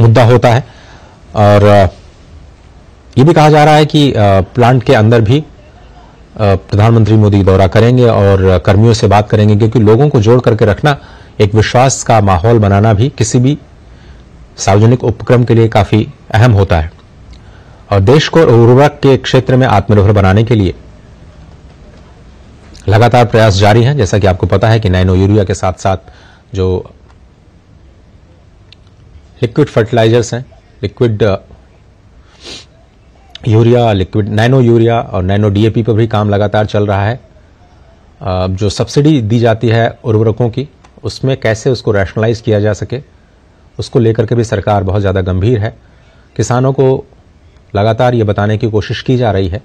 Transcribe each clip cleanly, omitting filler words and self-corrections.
मुद्दा होता है। और ये भी कहा जा रहा है कि प्लांट के अंदर भी प्रधानमंत्री मोदी दौरा करेंगे और कर्मियों से बात करेंगे, क्योंकि लोगों को जोड़ करके रखना, एक विश्वास का माहौल बनाना भी किसी भी सार्वजनिक उपक्रम के लिए काफी अहम होता है। और देश को उर्वरक के क्षेत्र में आत्मनिर्भर बनाने के लिए लगातार प्रयास जारी हैं। जैसा कि आपको पता है कि नैनो यूरिया के साथ साथ जो लिक्विड फर्टिलाइजर्स हैं, liquid urea, liquid nano urea और नैनो डीएपी पर भी काम लगातार चल रहा है। जो सब्सिडी दी जाती है उर्वरकों की, उसमें कैसे उसको रैशनलाइज किया जा सके, उसको लेकर के भी सरकार बहुत ज़्यादा गंभीर है। किसानों को लगातार ये बताने की कोशिश की जा रही है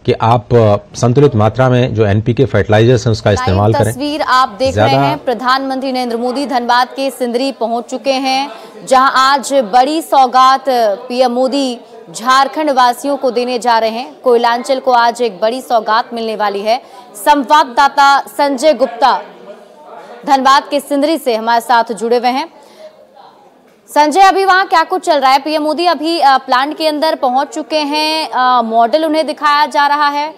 कि आप संतुलित मात्रा में जो एनपीके फर्टिलाइजर्स हैं उसका इस्तेमाल करें। तस्वीर आप देख रहे हैं, प्रधानमंत्री नरेंद्र मोदी धनबाद के सिंदरी पहुंच चुके हैं, जहां आज बड़ी सौगात पीएम मोदी झारखंड वासियों को देने जा रहे हैं। कोयलांचल को आज एक बड़ी सौगात मिलने वाली है। संवाददाता संजय गुप्ता धनबाद के सिंदरी से हमारे साथ जुड़े हुए हैं। संजय, अभी वहां क्या कुछ चल रहा है? पीएम मोदी अभी प्लांट के अंदर पहुंच चुके हैं, मॉडल उन्हें दिखाया जा रहा है।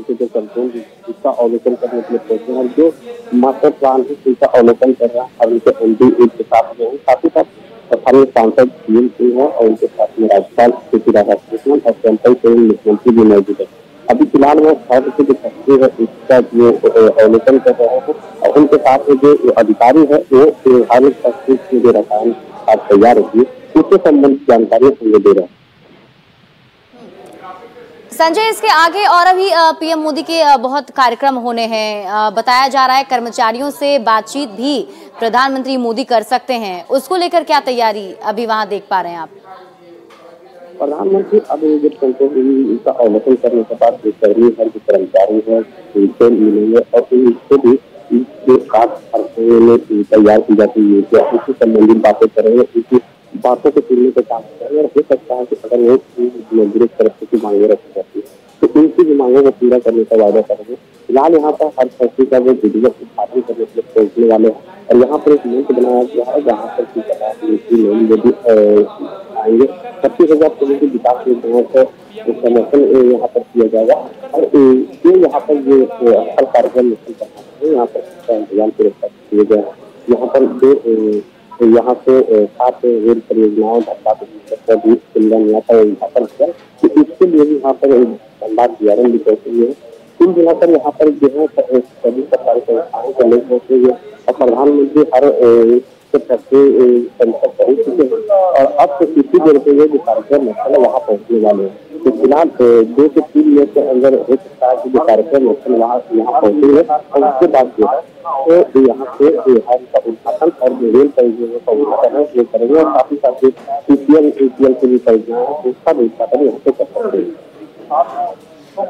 जो कंट्रोल इसका अवलोकन करने के लिए पहुंचे हैं, जो मास्टर प्लान है उसका अवलोकन कर रहा है और उनके एमडी के साथ में है, साथ ही साथ स्थानीय सांसद पीएम सिंह है और उनके साथ में राज्यपाल केपी राधाकृष्णन और सेंट्रल के मुख्यमंत्री भी मौजूद है। अभी फिलहाल वो खर्च के जो फैक्ट्री है इसका जो अवलोकन कर रहे हैं और उनके साथ में जो अधिकारी है वो हर फैक्ट्री की जो रसायन खाद तैयार होती है उससे संबंधित जानकारी हमें दे रहे हैं। संजय, इसके आगे और अभी पीएम मोदी के बहुत कार्यक्रम होने हैं, बताया जा रहा है कर्मचारियों से बातचीत भी प्रधानमंत्री मोदी कर सकते हैं, उसको लेकर क्या तैयारी अभी वहां देख पा रहे हैं आप? प्रधानमंत्री अब जब कंट्रोल का अवलोकन करने के बाद जो कर्मी है, जो कर्मचारी है, उनसे मिलेंगे और उनसे भी जो खास में तैयार की जाती है उससे संबंधित बातें करेंगे, उनकी बातों को सुनने का काम करेंगे। और हो सकता है कि अगर वो मजदूर तरफ से मांगे रखी जाती है तो उनकी भी मांगों को पूरा करने का वादा करेंगे। फिलहाल यहाँ पर हर फैक्ट्री का वो वीडियो उद्घाटन करने के लिए पहुंचने वाले हैं और यहाँ पर एक मंच बनाया गया है जहाँ पर आएंगे 25,000 करोड़ की विकास योजनाओं का समर्थन यहाँ पर किया जाएगा और ये यहाँ पर जो हर कार्यक्रम यहाँ पर इंतजाम किए गए हैं। यहाँ पर यहाँ से 7 रेल परियोजनाओं भी उद्घाटन किया, तो इसके लिए भी यहाँ पर धनबाद डीआरएम भी पहुंचे हुए हैं। कुल मिलाकर यहाँ पर जो है सभी सरकारी संस्थाओं के लोग पहुंचे हुए और प्रधानमंत्री हर फैक्ट्री परिसर पहुंच चुके हैं और अब तो किसी देर पे ये जो कार्यक्रम है वहाँ पहुंचने वाले हैं। तो फिलहाल 2 से 3 मिनट के अंदर हो सकता है कि जो कार्यक्रम है यहाँ पहुंचेंगे और उसके बाद जो है तो यहाँ से का उद्घाटन और जो रेल परियोजनाओं का उद्घाटन है वो करेंगे और साथ ही साथ पीसीएल एपीएल की भी परियोजना है उसका भी उद्घाटन यहाँ से कर सकते हैं।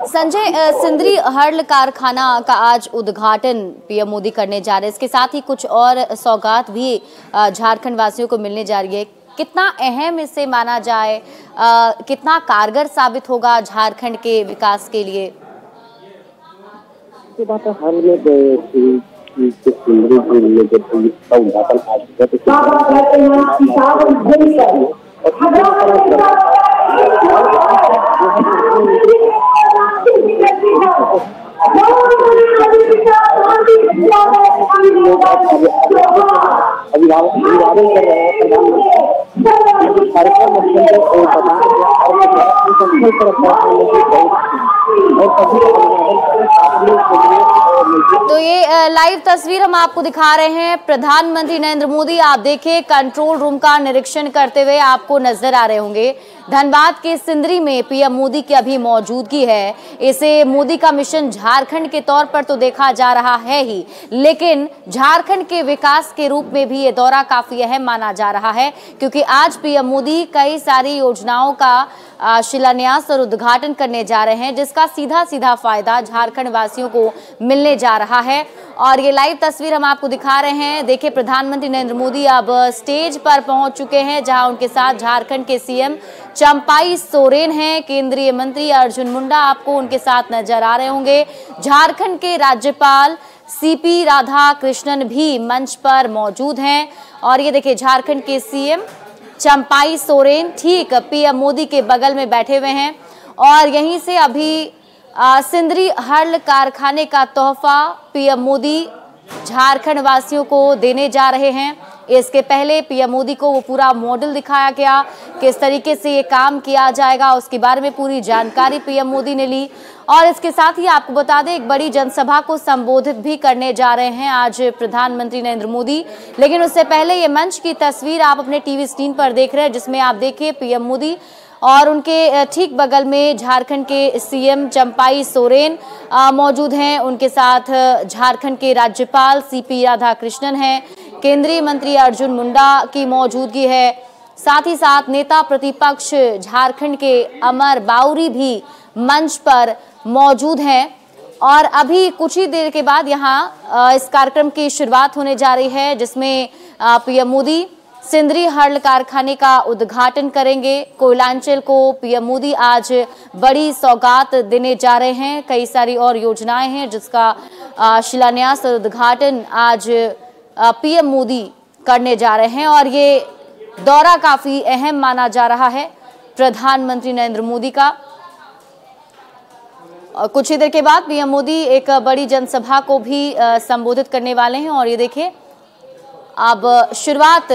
संजय, सिंदरी हर्ल कारखाना का आज उद्घाटन पीएम मोदी करने जा रहे हैं, इसके साथ ही कुछ और सौगात भी झारखंड वासियों को मिलने जा रही है। कितना अहम इसे माना जाए, कितना कारगर साबित होगा झारखंड के विकास के लिए? बात है हर उद्घाटन अभिवादन कर रहे हैं प्रधानमंत्री कार्यक्रम तो ये लाइव तस्वीर हम आपको दिखा रहे हैं। प्रधानमंत्री नरेंद्र मोदी, आप देखिए, कंट्रोल रूम का निरीक्षण करते हुए आपको नजर आ रहे होंगे। धनबाद के सिंदरी में पीएम मोदी की अभी मौजूदगी है। इसे मोदी का मिशन झारखंड के तौर पर तो देखा जा रहा है ही, लेकिन झारखंड के विकास के रूप में भी ये दौरा काफी अहम माना जा रहा है, क्योंकि आज पीएम मोदी कई सारी योजनाओं का शिलान्यास और उद्घाटन करने जा रहे हैं, जिसका सीधा सीधा फायदा झारखंड वासियों को मिलने जा रहा है। और ये लाइव तस्वीर हम आपको दिखा रहे हैं। देखिए, प्रधानमंत्री नरेंद्र मोदी अब स्टेज पर पहुंच चुके हैं, जहां उनके साथ झारखंड के सीएम चंपाई सोरेन हैं, केंद्रीय मंत्री अर्जुन मुंडा आपको उनके साथ नजर आ रहे होंगे, झारखंड के राज्यपाल सीपी राधा कृष्णन भी मंच पर मौजूद हैं। और ये देखिए झारखंड के सीएम चंपाई सोरेन ठीक पीएम मोदी के बगल में बैठे हुए हैं और यहीं से अभी सिंदरी हर्ल कारखाने का तोहफा पीएम मोदी झारखंड वासियों को देने जा रहे हैं। इसके पहले पीएम मोदी को वो पूरा मॉडल दिखाया गया, किस तरीके से ये काम किया जाएगा, उसके बारे में पूरी जानकारी पीएम मोदी ने ली। और इसके साथ ही आपको बता दें एक बड़ी जनसभा को संबोधित भी करने जा रहे हैं आज प्रधानमंत्री नरेंद्र मोदी। लेकिन उससे पहले ये मंच की तस्वीर आप अपने टीवी स्क्रीन पर देख रहे हैं, जिसमें आप देखिए पीएम मोदी और उनके ठीक बगल में झारखंड के सीएम चंपाई सोरेन मौजूद हैं। उनके साथ झारखंड के राज्यपाल सीपी राधा कृष्णन हैं, केंद्रीय मंत्री अर्जुन मुंडा की मौजूदगी है, साथ ही साथ नेता प्रतिपक्ष झारखंड के अमर बाउरी भी मंच पर मौजूद हैं। और अभी कुछ ही देर के बाद यहाँ इस कार्यक्रम की शुरुआत होने जा रही है, जिसमें पीएम मोदी सिंदरी हर्ल कारखाने का उद्घाटन करेंगे। कोयलांचल को पीएम मोदी आज बड़ी सौगात देने जा रहे हैं। कई सारी और योजनाएं हैं जिसका शिलान्यास और उद्घाटन आज पीएम मोदी करने जा रहे हैं और ये दौरा काफी अहम माना जा रहा है प्रधानमंत्री नरेंद्र मोदी का। और कुछ ही देर के बाद पीएम मोदी एक बड़ी जनसभा को भी संबोधित करने वाले हैं और ये देखिए अब शुरुआत,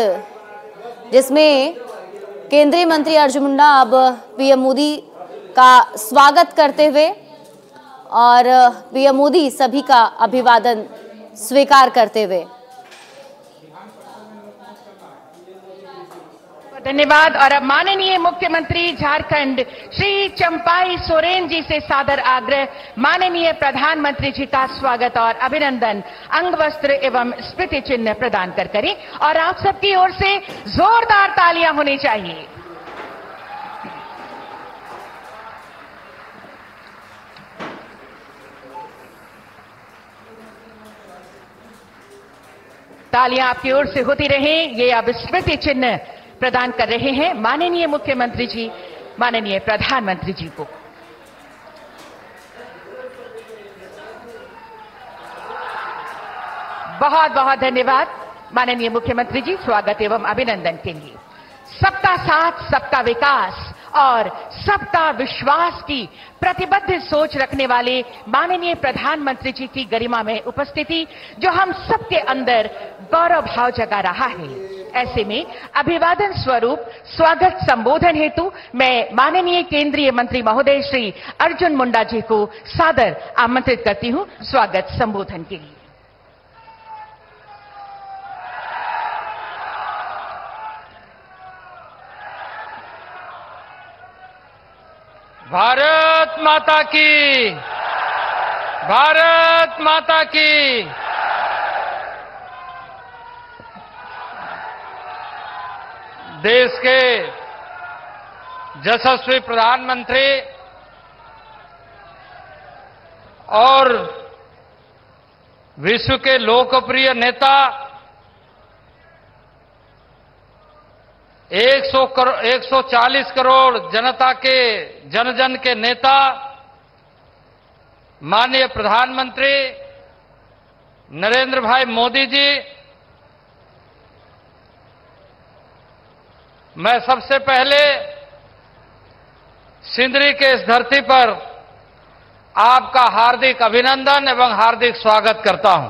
जिसमें केंद्रीय मंत्री अर्जुन मुंडा अब पीएम मोदी का स्वागत करते हुए और पीएम मोदी सभी का अभिवादन स्वीकार करते हुए। धन्यवाद। और अब माननीय मुख्यमंत्री झारखंड श्री चंपाई सोरेन जी से सादर आग्रह माननीय प्रधानमंत्री जी का स्वागत और अभिनंदन अंग वस्त्र एवं स्मृति चिन्ह प्रदान कर करें और आप सबकी ओर से जोरदार तालियां होनी चाहिए। तालियां आपकी ओर से होती रहें। ये अब स्मृति चिन्ह प्रदान कर रहे हैं माननीय मुख्यमंत्री जी माननीय प्रधानमंत्री जी को। बहुत बहुत धन्यवाद माननीय मुख्यमंत्री जी स्वागत एवं अभिनंदन के लिए। सबका साथ, सबका विकास और सबका विश्वास की प्रतिबद्ध सोच रखने वाले माननीय प्रधानमंत्री जी की गरिमा में उपस्थिति जो हम सबके अंदर गौरव भाव जगा रहा है। ऐसे में अभिवादन स्वरूप स्वागत संबोधन हेतु मैं माननीय केंद्रीय मंत्री महोदय श्री अर्जुन मुंडा जी को सादर आमंत्रित करती हूं स्वागत संबोधन के लिए। भारत माता की, भारत माता की। देश के यशस्वी प्रधानमंत्री और विश्व के लोकप्रिय नेता 140 करोड़ जनता के जन जन के नेता माननीय प्रधानमंत्री नरेंद्र भाई मोदी जी, मैं सबसे पहले सिंदरी के इस धरती पर आपका हार्दिक अभिनंदन एवं हार्दिक स्वागत करता हूं।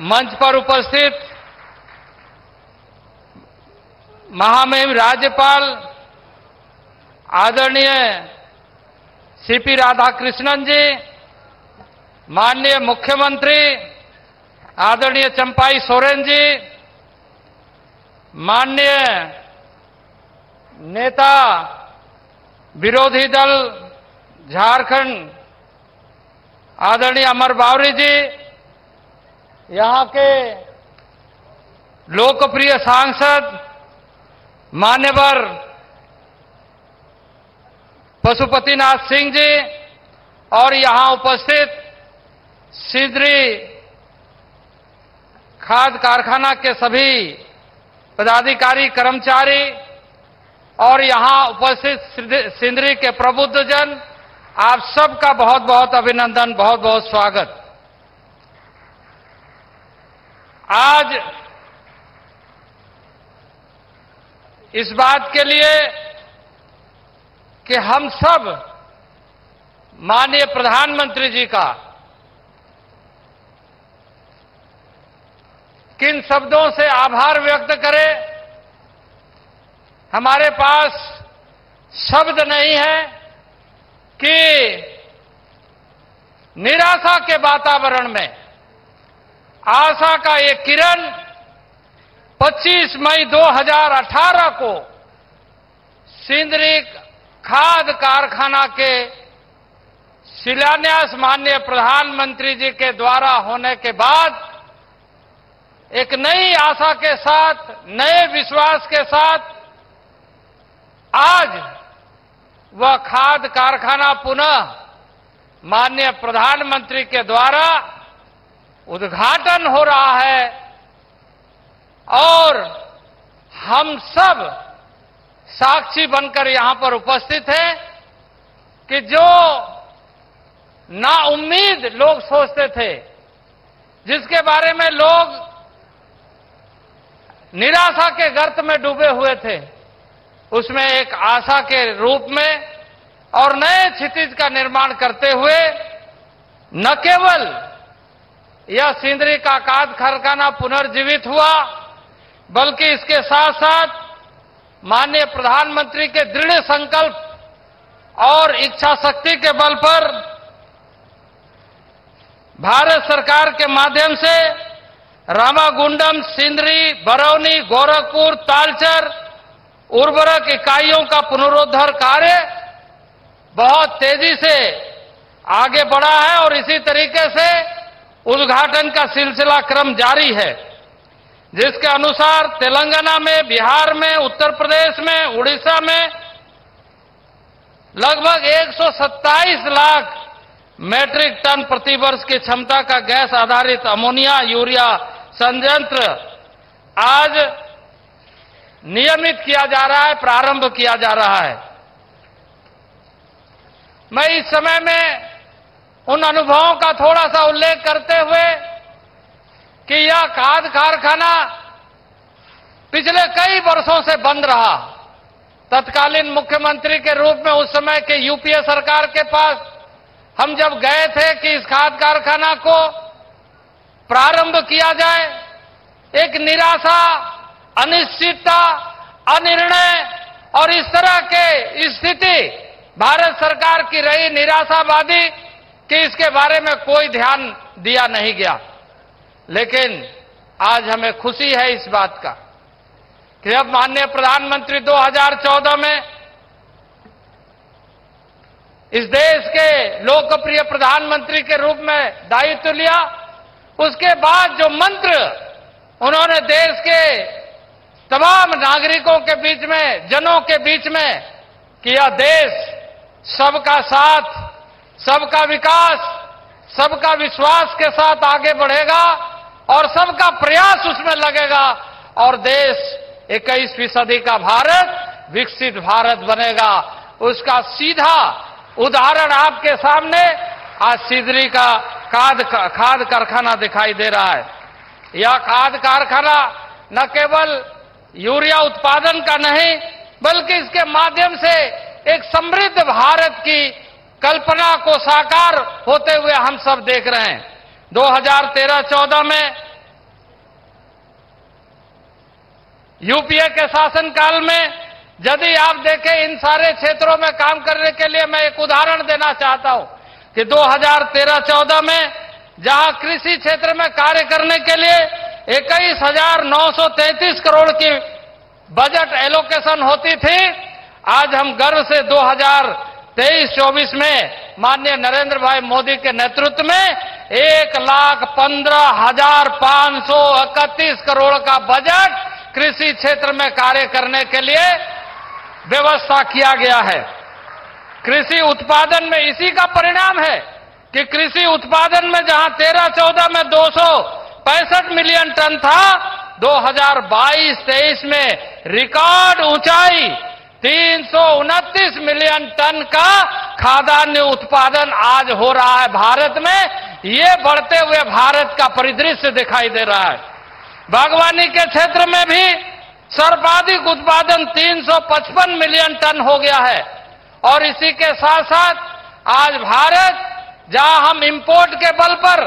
मंच पर उपस्थित महामहिम राज्यपाल आदरणीय सीपी राधाकृष्णन जी, माननीय मुख्यमंत्री आदरणीय चंपाई सोरेन जी, माननीय नेता विरोधी दल झारखंड आदरणीय अमर बावरी जी, यहां के लोकप्रिय सांसद मान्यवर पशुपतिनाथ सिंह जी और यहां उपस्थित सिंदरी खाद कारखाना के सभी पदाधिकारी कर्मचारी और यहां उपस्थित सिंदरी के प्रबुद्धजन आप सबका बहुत बहुत अभिनंदन, बहुत बहुत स्वागत। आज इस बात के लिए कि हम सब माननीय प्रधानमंत्री जी का किन शब्दों से आभार व्यक्त करें, हमारे पास शब्द नहीं है कि निराशा के वातावरण में आशा का ये किरण 25 मई 2018 को सिंदरी खाद कारखाना के शिलान्यास माननीय प्रधानमंत्री जी के द्वारा होने के बाद एक नई आशा के साथ, नए विश्वास के साथ आज वह खाद कारखाना पुनः माननीय प्रधानमंत्री के द्वारा उद्घाटन हो रहा है और हम सब साक्षी बनकर यहां पर उपस्थित हैं कि जो नाउम्मीद लोग सोचते थे, जिसके बारे में लोग निराशा के गर्त में डूबे हुए थे, उसमें एक आशा के रूप में और नए क्षितिज का निर्माण करते हुए न केवल यह सिंदरी का खाद कारखाना पुनर्जीवित हुआ, बल्कि इसके साथ साथ माननीय प्रधानमंत्री के दृढ़ संकल्प और इच्छा शक्ति के बल पर भारत सरकार के माध्यम से रामागुंडम, सिंदरी, बरौनी, गोरखपुर, तालचर उर्वरक इकाइयों का पुनरुद्धार कार्य बहुत तेजी से आगे बढ़ा है और इसी तरीके से उद्घाटन का सिलसिला क्रम जारी है, जिसके अनुसार तेलंगाना में, बिहार में, उत्तर प्रदेश में, उड़ीसा में लगभग 127 लाख मैट्रिक टन प्रतिवर्ष की क्षमता का गैस आधारित अमोनिया यूरिया संयंत्र आज नियमित किया जा रहा है, प्रारंभ किया जा रहा है। मैं इस समय में उन अनुभवों का थोड़ा सा उल्लेख करते हुए कि यह खाद कारखाना पिछले कई वर्षों से बंद रहा। तत्कालीन मुख्यमंत्री के रूप में उस समय के यूपीए सरकार के पास हम जब गए थे कि इस खाद कारखाना को प्रारंभ किया जाए, एक निराशा, अनिश्चितता, अनिर्णय और इस तरह के स्थिति भारत सरकार की रही, निराशावादी, कि इसके बारे में कोई ध्यान दिया नहीं गया। लेकिन आज हमें खुशी है इस बात का कि अब माननीय प्रधानमंत्री 2014 में इस देश के लोकप्रिय प्रधानमंत्री के रूप में दायित्व लिया, उसके बाद जो मंत्र उन्होंने देश के तमाम नागरिकों के बीच में, जनों के बीच में कि यह देश सबका साथ, सबका विकास, सबका विश्वास के साथ आगे बढ़ेगा और सबका प्रयास उसमें लगेगा और देश 21वीं सदी का भारत विकसित भारत बनेगा, उसका सीधा उदाहरण आपके सामने आज सिंदरी का खाद कारखाना दिखाई दे रहा है। यह खाद कारखाना न केवल यूरिया उत्पादन का नहीं, बल्कि इसके माध्यम से एक समृद्ध भारत की कल्पना को साकार होते हुए हम सब देख रहे हैं। 2013-14 में यूपीए के शासनकाल में यदि आप देखें, इन सारे क्षेत्रों में काम करने के लिए मैं एक उदाहरण देना चाहता हूं कि 2013-14 में जहां कृषि क्षेत्र में कार्य करने के लिए 21,933 करोड़ की बजट एलोकेशन होती थी, आज हम गर्व से 2023-24 में माननीय नरेंद्र भाई मोदी के नेतृत्व में 1,15,531 करोड़ का बजट कृषि क्षेत्र में कार्य करने के लिए व्यवस्था किया गया है। कृषि उत्पादन में इसी का परिणाम है कि कृषि उत्पादन में जहां 13-14 में 265 मिलियन टन था, 2022-23 में रिकॉर्ड ऊंचाई 329 मिलियन टन का खाद्यान्न उत्पादन आज हो रहा है भारत में। ये बढ़ते हुए भारत का परिदृश्य दिखाई दे रहा है। बागवानी के क्षेत्र में भी सर्वाधिक उत्पादन 355 मिलियन टन हो गया है। और इसी के साथ साथ आज भारत, जहां हम इंपोर्ट के बल पर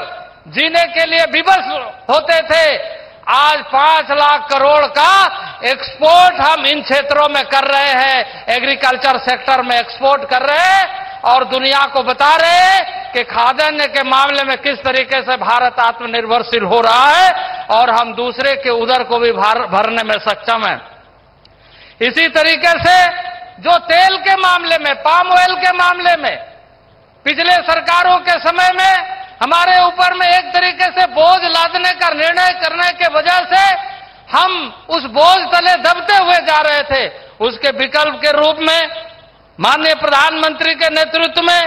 जीने के लिए विवश होते थे, आज 5 लाख करोड़ का एक्सपोर्ट हम इन क्षेत्रों में कर रहे हैं, एग्रीकल्चर सेक्टर में एक्सपोर्ट कर रहे हैं और दुनिया को बता रहे हैं कि खाद्यान्न के मामले में किस तरीके से भारत आत्मनिर्भरशील हो रहा है और हम दूसरे के उदर को भी भरने में सक्षम हैं। इसी तरीके से जो तेल के मामले में, पाम ऑयल के मामले में पिछले सरकारों के समय में हमारे ऊपर में एक तरीके से बोझ लादने का निर्णय करने के वजह से हम उस बोझ तले दबते हुए जा रहे थे। उसके विकल्प के रूप में माननीय प्रधानमंत्री के नेतृत्व में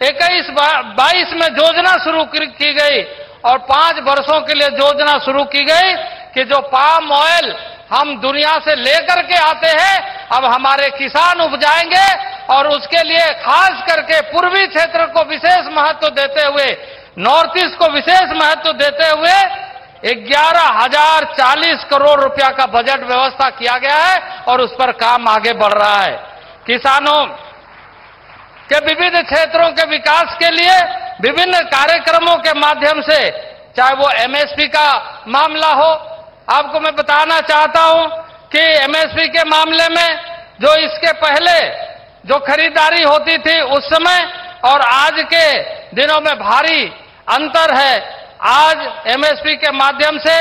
21-22 में योजना शुरू की गई और 5 वर्षों के लिए योजना शुरू की गई कि जो पाम ऑयल हम दुनिया से लेकर के आते हैं, अब हमारे किसान उपजाएंगे और उसके लिए खास करके पूर्वी क्षेत्र को विशेष महत्व देते हुए, नॉर्थ ईस्ट को विशेष महत्व देते हुए 11,040 करोड़ रुपया का बजट व्यवस्था किया गया है और उस पर काम आगे बढ़ रहा है। किसानों के विविध क्षेत्रों के विकास के लिए विभिन्न कार्यक्रमों के माध्यम से, चाहे वो एमएसपी का मामला हो, आपको मैं बताना चाहता हूं कि एमएसपी के मामले में जो इसके पहले जो खरीदारी होती थी उस समय और आज के दिनों में भारी अंतर है। आज एमएसपी के माध्यम से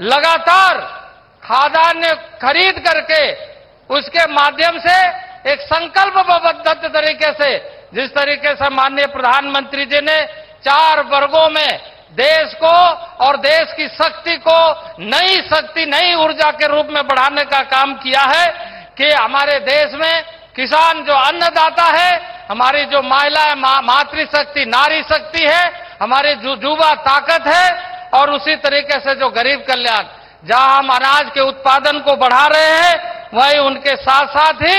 लगातार खाद्यान्न खरीद करके उसके माध्यम से एक संकल्पबद्ध तरीके से, जिस तरीके से माननीय प्रधानमंत्री जी ने 4 वर्गों में देश को और देश की शक्ति को नई शक्ति, नई ऊर्जा के रूप में बढ़ाने का काम किया है कि हमारे देश में किसान जो अन्नदाता है, हमारी जो महिला मातृशक्ति, नारी शक्ति है, हमारी जो युवा ताकत है और उसी तरीके से जो गरीब कल्याण, जहां हम अनाज के उत्पादन को बढ़ा रहे हैं, वहीं उनके साथ साथ ही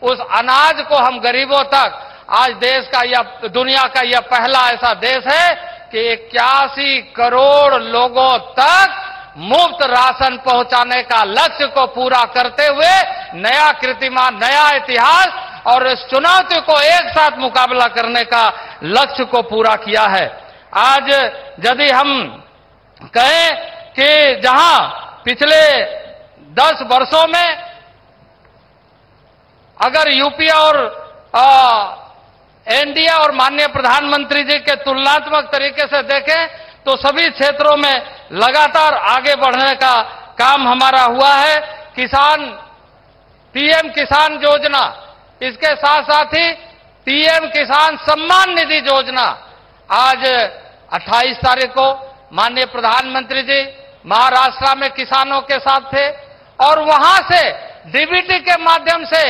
उस अनाज को हम गरीबों तक, आज देश का या दुनिया का यह पहला ऐसा देश है कि 81 करोड़ लोगों तक मुफ्त राशन पहुंचाने का लक्ष्य को पूरा करते हुए नया कीर्तिमान, नया इतिहास और इस चुनौती को एक साथ मुकाबला करने का लक्ष्य को पूरा किया है। आज यदि हम कहें कि जहां पिछले 10 वर्षों में अगर यूपी और एनडीए और माननीय प्रधानमंत्री जी के तुलनात्मक तरीके से देखें तो सभी क्षेत्रों में लगातार आगे बढ़ने का काम हमारा हुआ है। किसान, पीएम किसान योजना, इसके साथ साथ ही पीएम किसान सम्मान निधि योजना, आज 28 तारीख को माननीय प्रधानमंत्री जी महाराष्ट्र में किसानों के साथ थे और वहां से डीबीटी के माध्यम से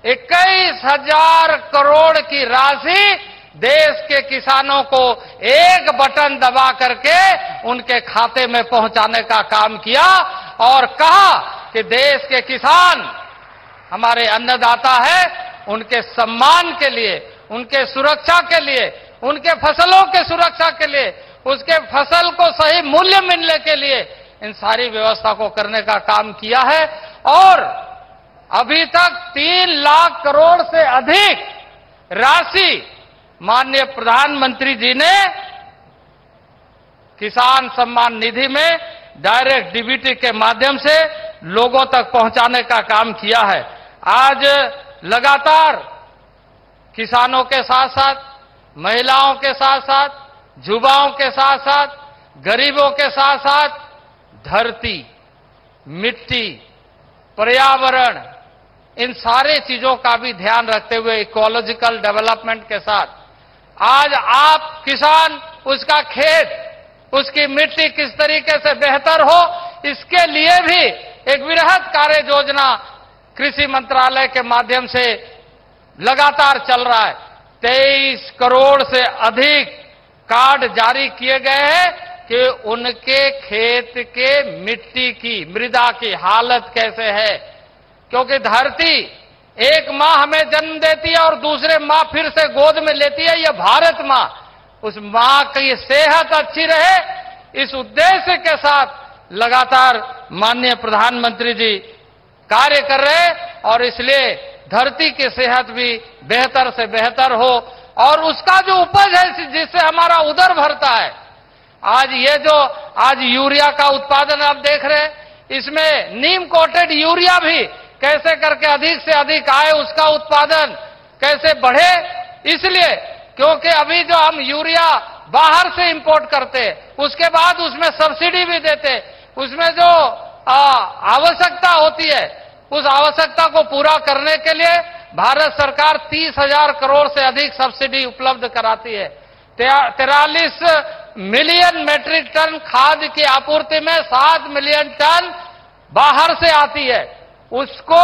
21,000 करोड़ की राशि देश के किसानों को एक बटन दबा करके उनके खाते में पहुंचाने का काम किया और कहा कि देश के किसान हमारे अन्नदाता है, उनके सम्मान के लिए, उनके सुरक्षा के लिए, उनके फसलों के सुरक्षा के लिए, उसके फसल को सही मूल्य मिलने के लिए इन सारी व्यवस्था को करने का काम किया है। और अभी तक 3 लाख करोड़ से अधिक राशि माननीय प्रधानमंत्री जी ने किसान सम्मान निधि में डायरेक्ट डीबीटी के माध्यम से लोगों तक पहुंचाने का काम किया है। आज लगातार किसानों के साथ साथ, महिलाओं के साथ साथ, युवाओं के साथ साथ, गरीबों के साथ साथ धरती, मिट्टी, पर्यावरण, इन सारे चीजों का भी ध्यान रखते हुए इकोलॉजिकल डेवलपमेंट के साथ आज आप किसान, उसका खेत, उसकी मिट्टी किस तरीके से बेहतर हो, इसके लिए भी एक वृहद कार्य योजना कृषि मंत्रालय के माध्यम से लगातार चल रहा है। 23 करोड़ से अधिक कार्ड जारी किए गए हैं कि उनके खेत के मिट्टी की, मृदा की हालत कैसे है, क्योंकि धरती एक माँ हमें जन्म देती है और दूसरे माँ फिर से गोद में लेती है, यह भारत माँ, उस माँ की सेहत अच्छी रहे, इस उद्देश्य के साथ लगातार माननीय प्रधानमंत्री जी कार्य कर रहे हैं और इसलिए धरती की सेहत भी बेहतर से बेहतर हो और उसका जो उपज है जिससे हमारा उदर भरता है। आज ये जो आज यूरिया का उत्पादन आप देख रहे हैं, इसमें नीम कोटेड यूरिया भी कैसे करके अधिक से अधिक आए, उसका उत्पादन कैसे बढ़े, इसलिए क्योंकि अभी जो हम यूरिया बाहर से इंपोर्ट करते, उसके बाद उसमें सब्सिडी भी देते, उसमें जो आवश्यकता होती है उस आवश्यकता को पूरा करने के लिए भारत सरकार 30,000 करोड़ से अधिक सब्सिडी उपलब्ध कराती है। 43 मिलियन मेट्रिक टन खाद की आपूर्ति में 7 मिलियन टन बाहर से आती है, उसको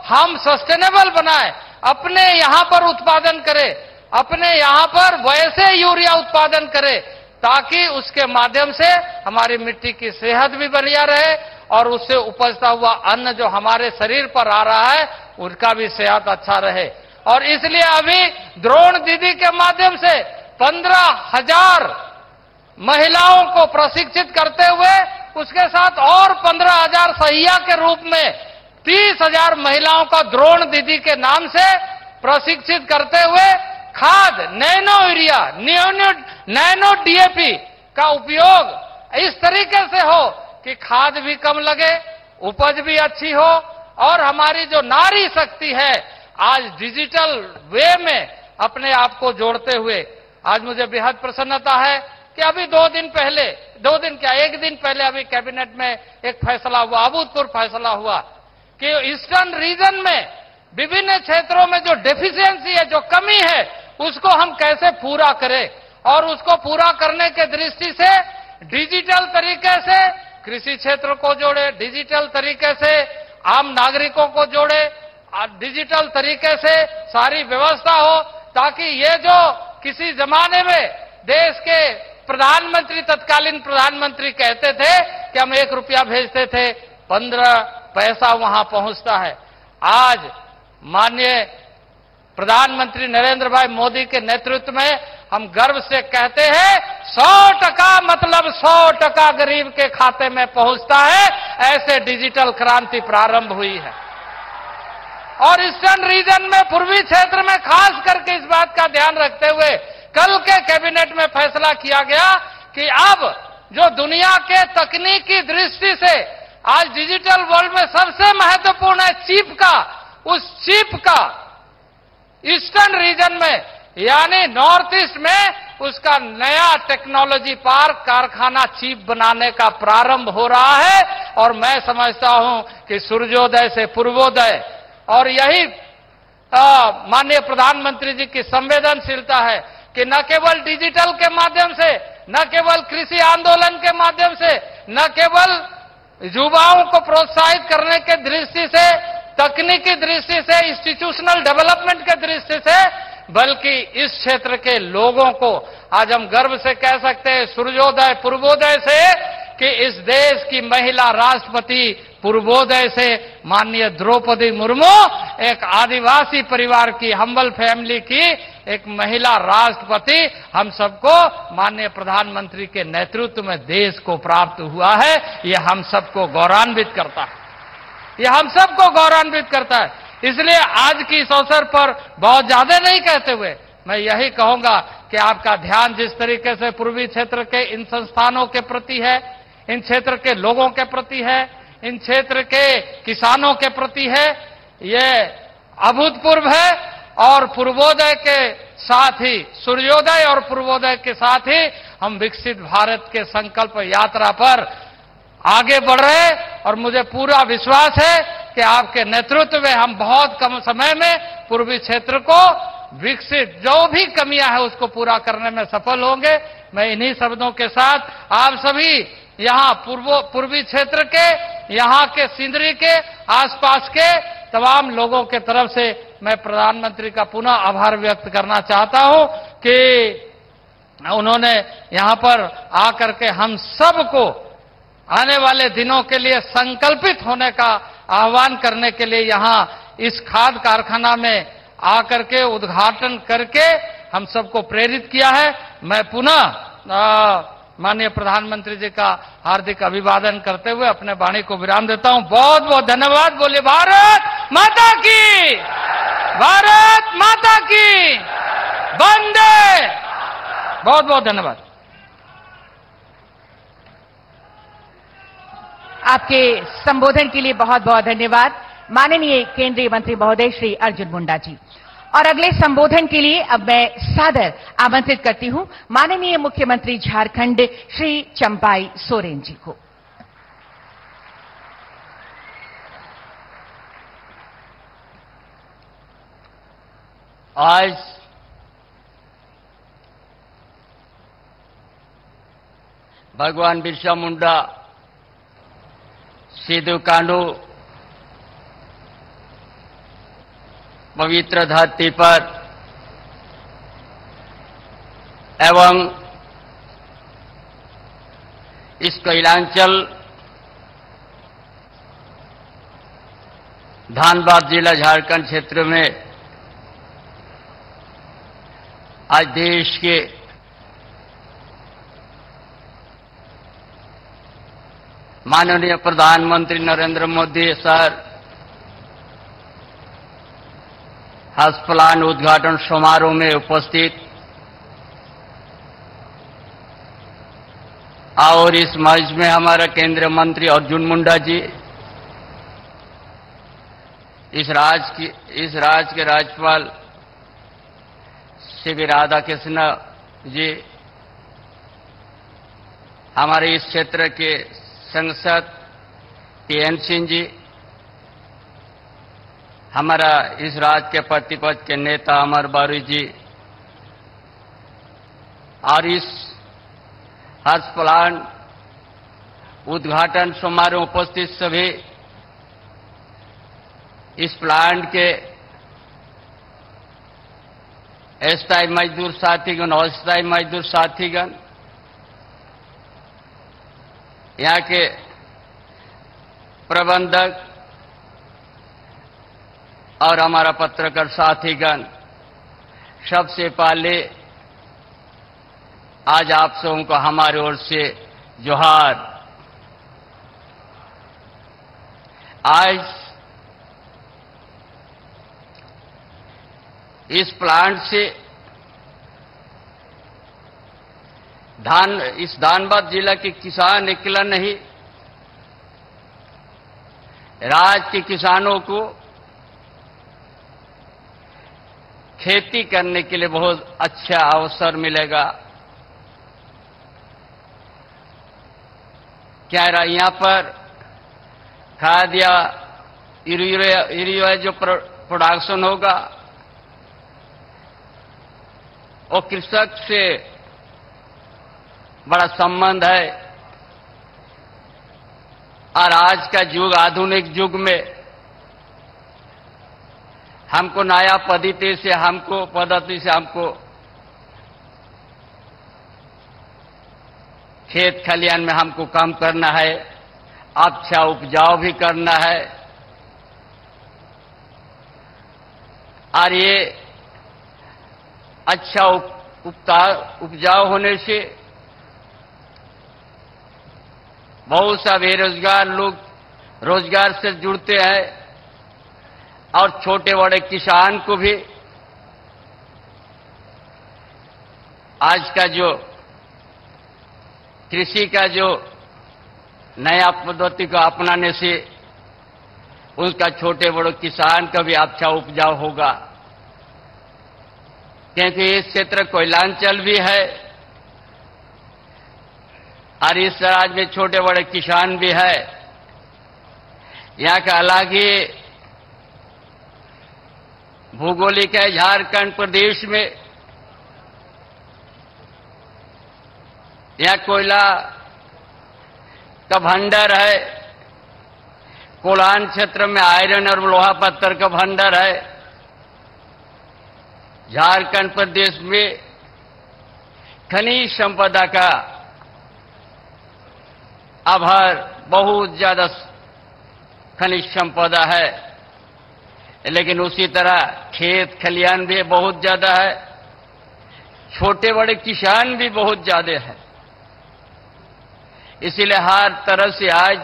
हम सस्टेनेबल बनाएं, अपने यहां पर उत्पादन करें, अपने यहां पर वैसे यूरिया उत्पादन करें ताकि उसके माध्यम से हमारी मिट्टी की सेहत भी बढ़िया रहे और उससे उपजता हुआ अन्न जो हमारे शरीर पर आ रहा है उनका भी सेहत अच्छा रहे। और इसलिए अभी द्रोण दीदी के माध्यम से 15,000 महिलाओं को प्रशिक्षित करते हुए उसके साथ और 15,000 सहिया के रूप में 30,000 महिलाओं का द्रोण दीदी के नाम से प्रशिक्षित करते हुए खाद नैनो यूरिया, नैनो डीएपी का उपयोग इस तरीके से हो कि खाद भी कम लगे, उपज भी अच्छी हो और हमारी जो नारी शक्ति है आज डिजिटल वे में अपने आप को जोड़ते हुए आज मुझे बेहद प्रसन्नता है कि अभी 2 दिन पहले, 2 दिन क्या 1 दिन पहले अभी कैबिनेट में एक फैसला हुआ, अभूतपूर्व फैसला हुआ कि ईस्टर्न रीजन में विभिन्न क्षेत्रों में जो डेफिशिएंसी है, जो कमी है, उसको हम कैसे पूरा करें और उसको पूरा करने के दृष्टि से डिजिटल तरीके से कृषि क्षेत्र को जोड़े, डिजिटल तरीके से आम नागरिकों को जोड़े, डिजिटल तरीके से सारी व्यवस्था हो ताकि ये जो किसी जमाने में देश के प्रधानमंत्री, तत्कालीन प्रधानमंत्री कहते थे कि हम 1 रुपया भेजते थे 15 पैसा वहां पहुंचता है, आज माननीय प्रधानमंत्री नरेंद्र भाई मोदी के नेतृत्व में हम गर्व से कहते हैं 100% मतलब 100% गरीब के खाते में पहुंचता है, ऐसे डिजिटल क्रांति प्रारंभ हुई है। और ईस्टर्न रीजन में, पूर्वी क्षेत्र में खास करके इस बात का ध्यान रखते हुए कल के कैबिनेट में फैसला किया गया कि अब जो दुनिया के तकनीकी दृष्टि से आज डिजिटल वर्ल्ड में सबसे महत्वपूर्ण है चिप का, उस चिप का ईस्टर्न रीजन में यानी नॉर्थ ईस्ट में उसका नया टेक्नोलॉजी पार्क, कारखाना चिप बनाने का प्रारंभ हो रहा है। और मैं समझता हूं कि सूर्योदय से पूर्वोदय और यही माननीय प्रधानमंत्री जी की संवेदनशीलता है कि न केवल डिजिटल के माध्यम से, न केवल कृषि आंदोलन के माध्यम से, न केवल युवाओं को प्रोत्साहित करने के दृष्टि से, तकनीकी दृष्टि से, इंस्टीट्यूशनल डेवलपमेंट के दृष्टि से, बल्कि इस क्षेत्र के लोगों को आज हम गर्व से कह सकते हैं सूर्योदय पूर्वोदय से कि इस देश की महिला राष्ट्रपति पूर्वोदय से माननीय द्रौपदी मुर्मू एक आदिवासी परिवार की, हम्बल फैमिली की एक महिला राष्ट्रपति हम सबको माननीय प्रधानमंत्री के नेतृत्व में देश को प्राप्त हुआ है। यह हम सबको गौरवान्वित करता है, यह हम सबको गौरवान्वित करता है। इसलिए आज की इस अवसर पर बहुत ज्यादा नहीं कहते हुए मैं यही कहूंगा कि आपका ध्यान जिस तरीके से पूर्वी क्षेत्र के इन संस्थानों के प्रति है, इन क्षेत्र के लोगों के प्रति है, इन क्षेत्र के किसानों के प्रति है, ये अभूतपूर्व है। और पूर्वोदय के साथ ही, सूर्योदय और पूर्वोदय के साथ ही हम विकसित भारत के संकल्प यात्रा पर आगे बढ़ रहे और मुझे पूरा विश्वास है कि आपके नेतृत्व में हम बहुत कम समय में पूर्वी क्षेत्र को विकसित, जो भी कमियां हैं उसको पूरा करने में सफल होंगे। मैं इन्हीं शब्दों के साथ आप सभी यहां पूर्वी क्षेत्र के, यहां के सिंदरी के आसपास के तमाम लोगों के तरफ से मैं प्रधानमंत्री का पुनः आभार व्यक्त करना चाहता हूं कि उन्होंने यहां पर आकर के हम सबको आने वाले दिनों के लिए संकल्पित होने का आह्वान करने के लिए यहां इस खाद कारखाना में आकर के उद्घाटन करके हम सबको प्रेरित किया है। मैं पुनः माननीय प्रधानमंत्री जी का हार्दिक अभिवादन करते हुए अपने वाणी को विराम देता हूं। बहुत बहुत धन्यवाद। बोलिए भारत माता की, भारत माता की वंदे। बहुत बहुत धन्यवाद। आपके संबोधन के लिए बहुत बहुत धन्यवाद माननीय केंद्रीय मंत्री महोदय श्री अर्जुन मुंडा जी। और अगले संबोधन के लिए अब मैं सादर आमंत्रित करती हूं माननीय मुख्यमंत्री झारखंड श्री चंपाई सोरेन जी को। आज भगवान बिरसा मुंडा सिद्धू कान्हू पवित्र धरती पर एवं इस कैलांचल धनबाद जिला झारखंड क्षेत्र में आज देश के माननीय प्रधानमंत्री नरेंद्र मोदी सर हज प्लान उद्घाटन समारोह में उपस्थित और इस मंच में हमारा केंद्रीय मंत्री अर्जुन मुंडा जी, इस राज्य के राज्यपाल श्री राधा कृष्ण जी, हमारे इस क्षेत्र के सांसद पीएन सिंह जी, हमारा इस राज्य के प्रतिपक्ष के नेता अमर बारू जी और इस हज प्लान उद्घाटन समारोह उपस्थित सभी इस प्लांट के अस्थायी मजदूर साथीगण, अस्थायी मजदूर साथीगण, यहाँ के प्रबंधक और हमारा पत्रकार साथीगण, सबसे पहले आज आप सबों को हमारी ओर से जोहार। आज इस प्लांट से इस धनबाद जिला के किसान अकेला नहीं, राज्य के किसानों को खेती करने के लिए बहुत अच्छा अवसर मिलेगा। क्या यहाँ पर खाद या यूरिया जो प्रोडक्शन होगा वो कृषक से बड़ा संबंध है। और आज का युग, आधुनिक युग में हमको नया पद्धति से हमको खेत खलियान में हमको काम करना है, अच्छा उपजाऊ भी करना है। और ये अच्छा उपजाऊ होने से बहुत सा बेरोजगार लोग रोजगार से जुड़ते हैं और छोटे बड़े किसान को भी आज का जो कृषि का जो नया पद्धति को अपनाने से उसका छोटे बड़े किसान का भी अच्छा उपजाऊ होगा। क्योंकि इस क्षेत्र कोयलांचल भी है और इस राज्य में छोटे बड़े किसान भी है। यहाँ का अलग ही भौगोलिक है। झारखंड प्रदेश में यहाँ कोयला का भंडार है, कोलान क्षेत्र में आयरन और लोहा पत्थर का भंडार है। झारखंड प्रदेश में खनिज संपदा का आभार, बहुत ज्यादा खनिज संपदा है। लेकिन उसी तरह खेत खलियान भी बहुत ज्यादा है, छोटे बड़े किसान भी बहुत ज्यादा है। इसीलिए हर तरह से आज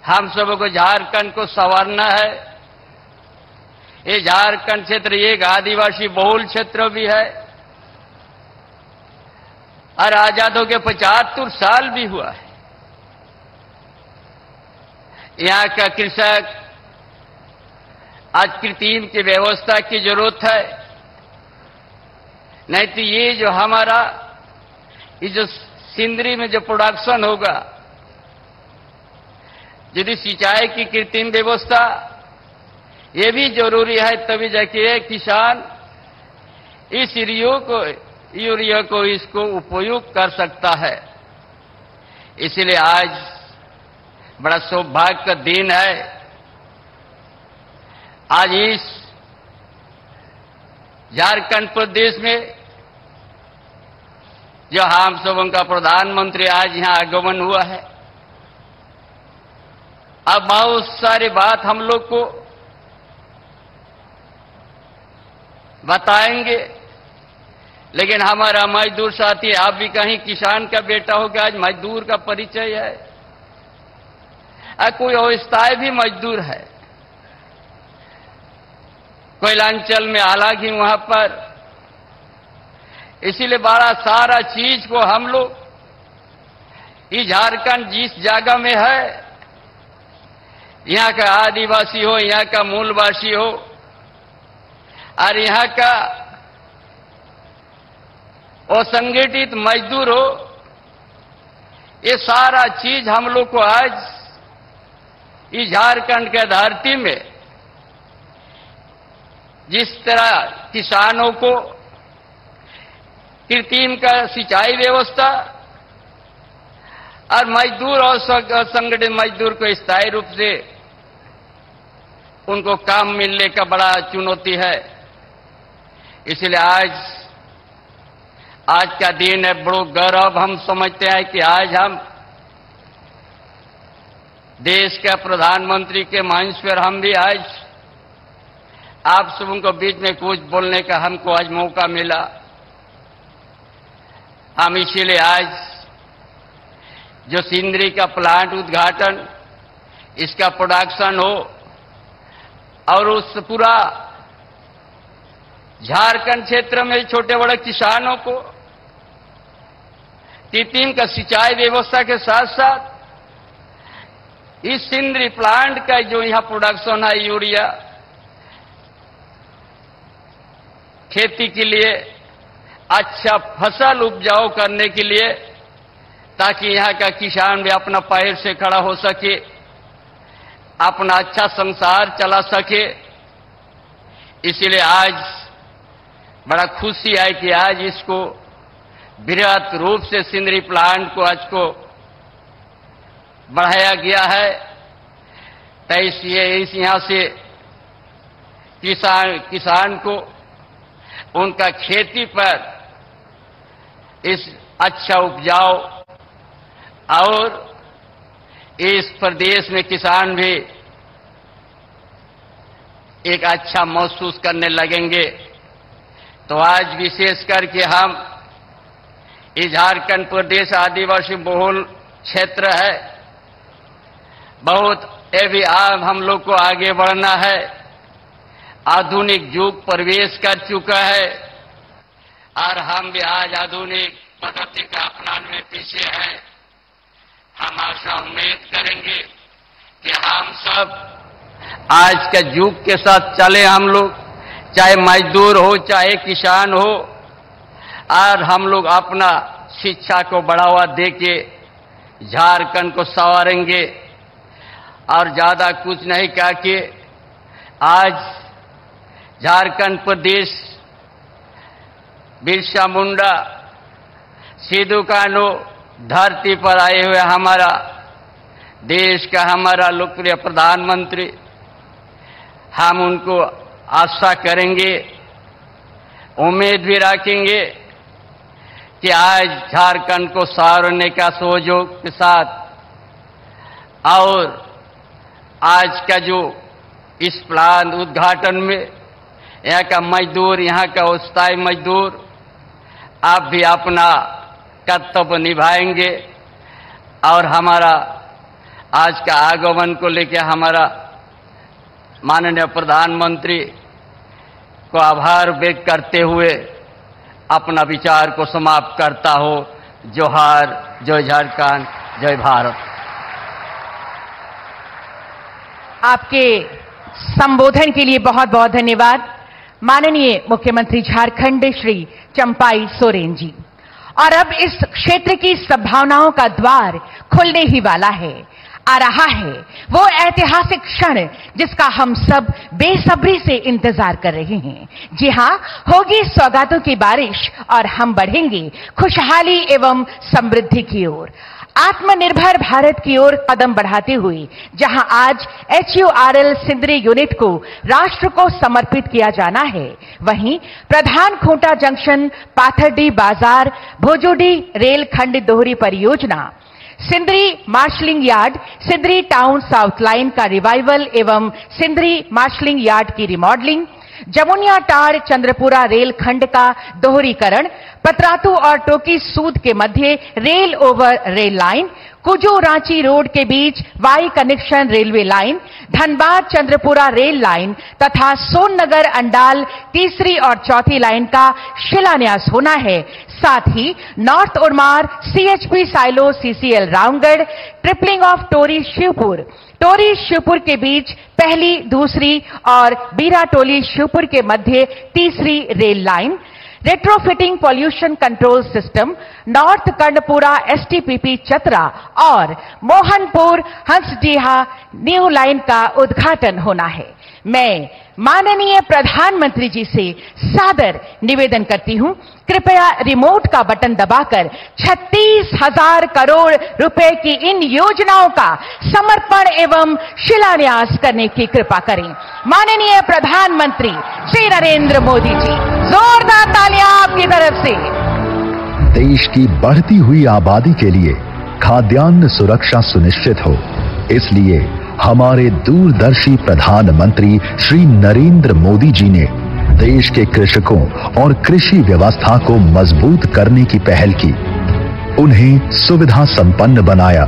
हम सबको झारखंड को संवारना है। ये झारखंड क्षेत्र एक आदिवासी बहुल क्षेत्र भी है और आजाद होकर 75 साल भी हुआ है। यहाँ का कृषक आज कृत्रिम की व्यवस्था की जरूरत है, नहीं तो ये जो हमारा ये जो सिंदरी में जो प्रोडक्शन होगा, यदि सिंचाई की कृत्रिम व्यवस्था ये भी जरूरी है, तभी जाके किसान इस यूरिया को इसको उपयोग कर सकता है। इसलिए आज बड़ा सौभाग्य का दिन है। आज इस झारखंड प्रदेश में जो हम सबों का प्रधानमंत्री आज यहां आगमन हुआ है। अब बहुत सारी बात हम लोग को बताएंगे, लेकिन हमारा मजदूर साथी, आप भी कहीं किसान का बेटा हो गया, आज मजदूर का परिचय है। कोई अवस्थाएं भी मजदूर है, कोयलांचल में अलग ही वहां पर। इसीलिए बड़ा सारा चीज को हम लोग ये झारखंड जिस जगह में है, यहाँ का आदिवासी हो, यहाँ का मूलवासी हो और यहाँ का असंगठित मजदूर हो, ये सारा चीज हम लोग को आज इस झारखंड के धरती में जिस तरह किसानों को कृत्रिम का सिंचाई व्यवस्था और मजदूर और संगठित मजदूर को स्थायी रूप से उनको काम मिलने का बड़ा चुनौती है। इसलिए आज का दिन है, बड़ो गौरव हम समझते हैं कि आज हम देश के प्रधानमंत्री के मंच पर हम भी आज आप सबों को बीच में कुछ बोलने का हमको आज मौका मिला। हम इसीलिए आज जो सिंदरी का प्लांट उद्घाटन, इसका प्रोडक्शन हो और उस पूरा झारखंड क्षेत्र में छोटे बड़े किसानों को कृत्रिम का सिंचाई व्यवस्था के साथ साथ इस सिंदरी प्लांट का जो यहां प्रोडक्शन है यूरिया खेती के लिए अच्छा फसल उपजाऊ करने के लिए, ताकि यहां का किसान भी अपना पैर से खड़ा हो सके, अपना अच्छा संसार चला सके। इसीलिए आज बड़ा खुशी है कि आज इसको बृहत रूप से सिंदरी प्लांट को आज को बढ़ाया गया है। तो इस यहां से किसान को उनका खेती पर इस अच्छा उपजाऊ और इस प्रदेश में किसान भी एक अच्छा महसूस करने लगेंगे। तो आज विशेष करके हम इस झारखंड प्रदेश आदिवासी बहुल क्षेत्र है, बहुत भी हम लोग को आगे बढ़ना है। आधुनिक युग प्रवेश कर चुका है और हम भी आज आधुनिक पद्धति का अपनाने में पीछे हैं। हम आशा उम्मीद करेंगे कि हम सब आज के युग के साथ चले, हम लोग चाहे मजदूर हो चाहे किसान हो, और हम लोग अपना शिक्षा को बढ़ावा देके झारखंड को संवारेंगे। और ज्यादा कुछ नहीं कहा कि आज झारखंड प्रदेश बिरसा मुंडा सिद्धू कान्हू धरती पर आए हुए हमारा देश का हमारा लोकप्रिय प्रधानमंत्री, हम उनको आशा करेंगे, उम्मीद भी रखेंगे कि आज झारखंड को संवारने का सहयोग के साथ और आज का जो इस प्लांट उद्घाटन में यहाँ का मजदूर, यहाँ का स्थायी मजदूर, आप भी अपना कर्तव्य निभाएंगे और हमारा आज का आगमन को लेकर हमारा माननीय प्रधानमंत्री को आभार व्यक्त करते हुए अपना विचार को समाप्त करता हो। जोहार, जय झारखंड, जय भारत। आपके संबोधन के लिए बहुत बहुत धन्यवाद माननीय मुख्यमंत्री झारखंड श्री चंपाई सोरेन जी। और अब इस क्षेत्र की संभावनाओं का द्वार खुलने ही वाला है, आ रहा है वो ऐतिहासिक क्षण जिसका हम सब बेसब्री से इंतजार कर रहे हैं। जी हां, होगी सौगातों की बारिश और हम बढ़ेंगे खुशहाली एवं समृद्धि की ओर, आत्मनिर्भर भारत की ओर कदम बढ़ाते हुए। जहां आज HURL सिंदरी यूनिट को राष्ट्र को समर्पित किया जाना है, वहीं प्रधान खूंटा जंक्शन, पाथरडी बाजार, भोजोडी रेल खंड दोहरी परियोजना, Sindri marshalling yard, Sindri town south line का रिवाइवल एवं सिंदरी मार्शलिंग यार्ड की रिमॉडलिंग, जमुनिया टाड़ चंद्रपुरा रेल खंड का दोहरीकरण, पतरातू और टोकी सूद के मध्य rail over rail line, Kuju Ranchi road के बीच Y connection railway line, Dhanbad Chandrapura rail line तथा सोननगर अंडाल तीसरी और चौथी लाइन का शिलान्यास होना है। साथ ही north Urmar CHP silo CCL Ramgarh, tripling of Tori Shivpur के बीच पहली, दूसरी और बीराटोली शिवपुर के मध्य तीसरी rail line, retrofitting pollution control system, north Karanpura STPP Chatra और मोहनपुर हंसडीहा न्यू लाइन का उद्घाटन होना है। मैं माननीय प्रधानमंत्री जी से सादर निवेदन करती हूं, कृपया रिमोट का बटन दबाकर 36,000 करोड़ रुपए की इन योजनाओं का समर्पण एवं शिलान्यास करने की कृपा करें। माननीय प्रधानमंत्री श्री नरेंद्र मोदी जी, जोरदार तालियां आपकी तरफ से। देश की बढ़ती हुई आबादी के लिए खाद्यान्न सुरक्षा सुनिश्चित हो, इसलिए हमारे दूरदर्शी प्रधानमंत्री श्री नरेंद्र मोदी जी ने देश के कृषकों और कृषि व्यवस्था को मजबूत करने की पहल की। उन्हें सुविधा संपन्न बनाया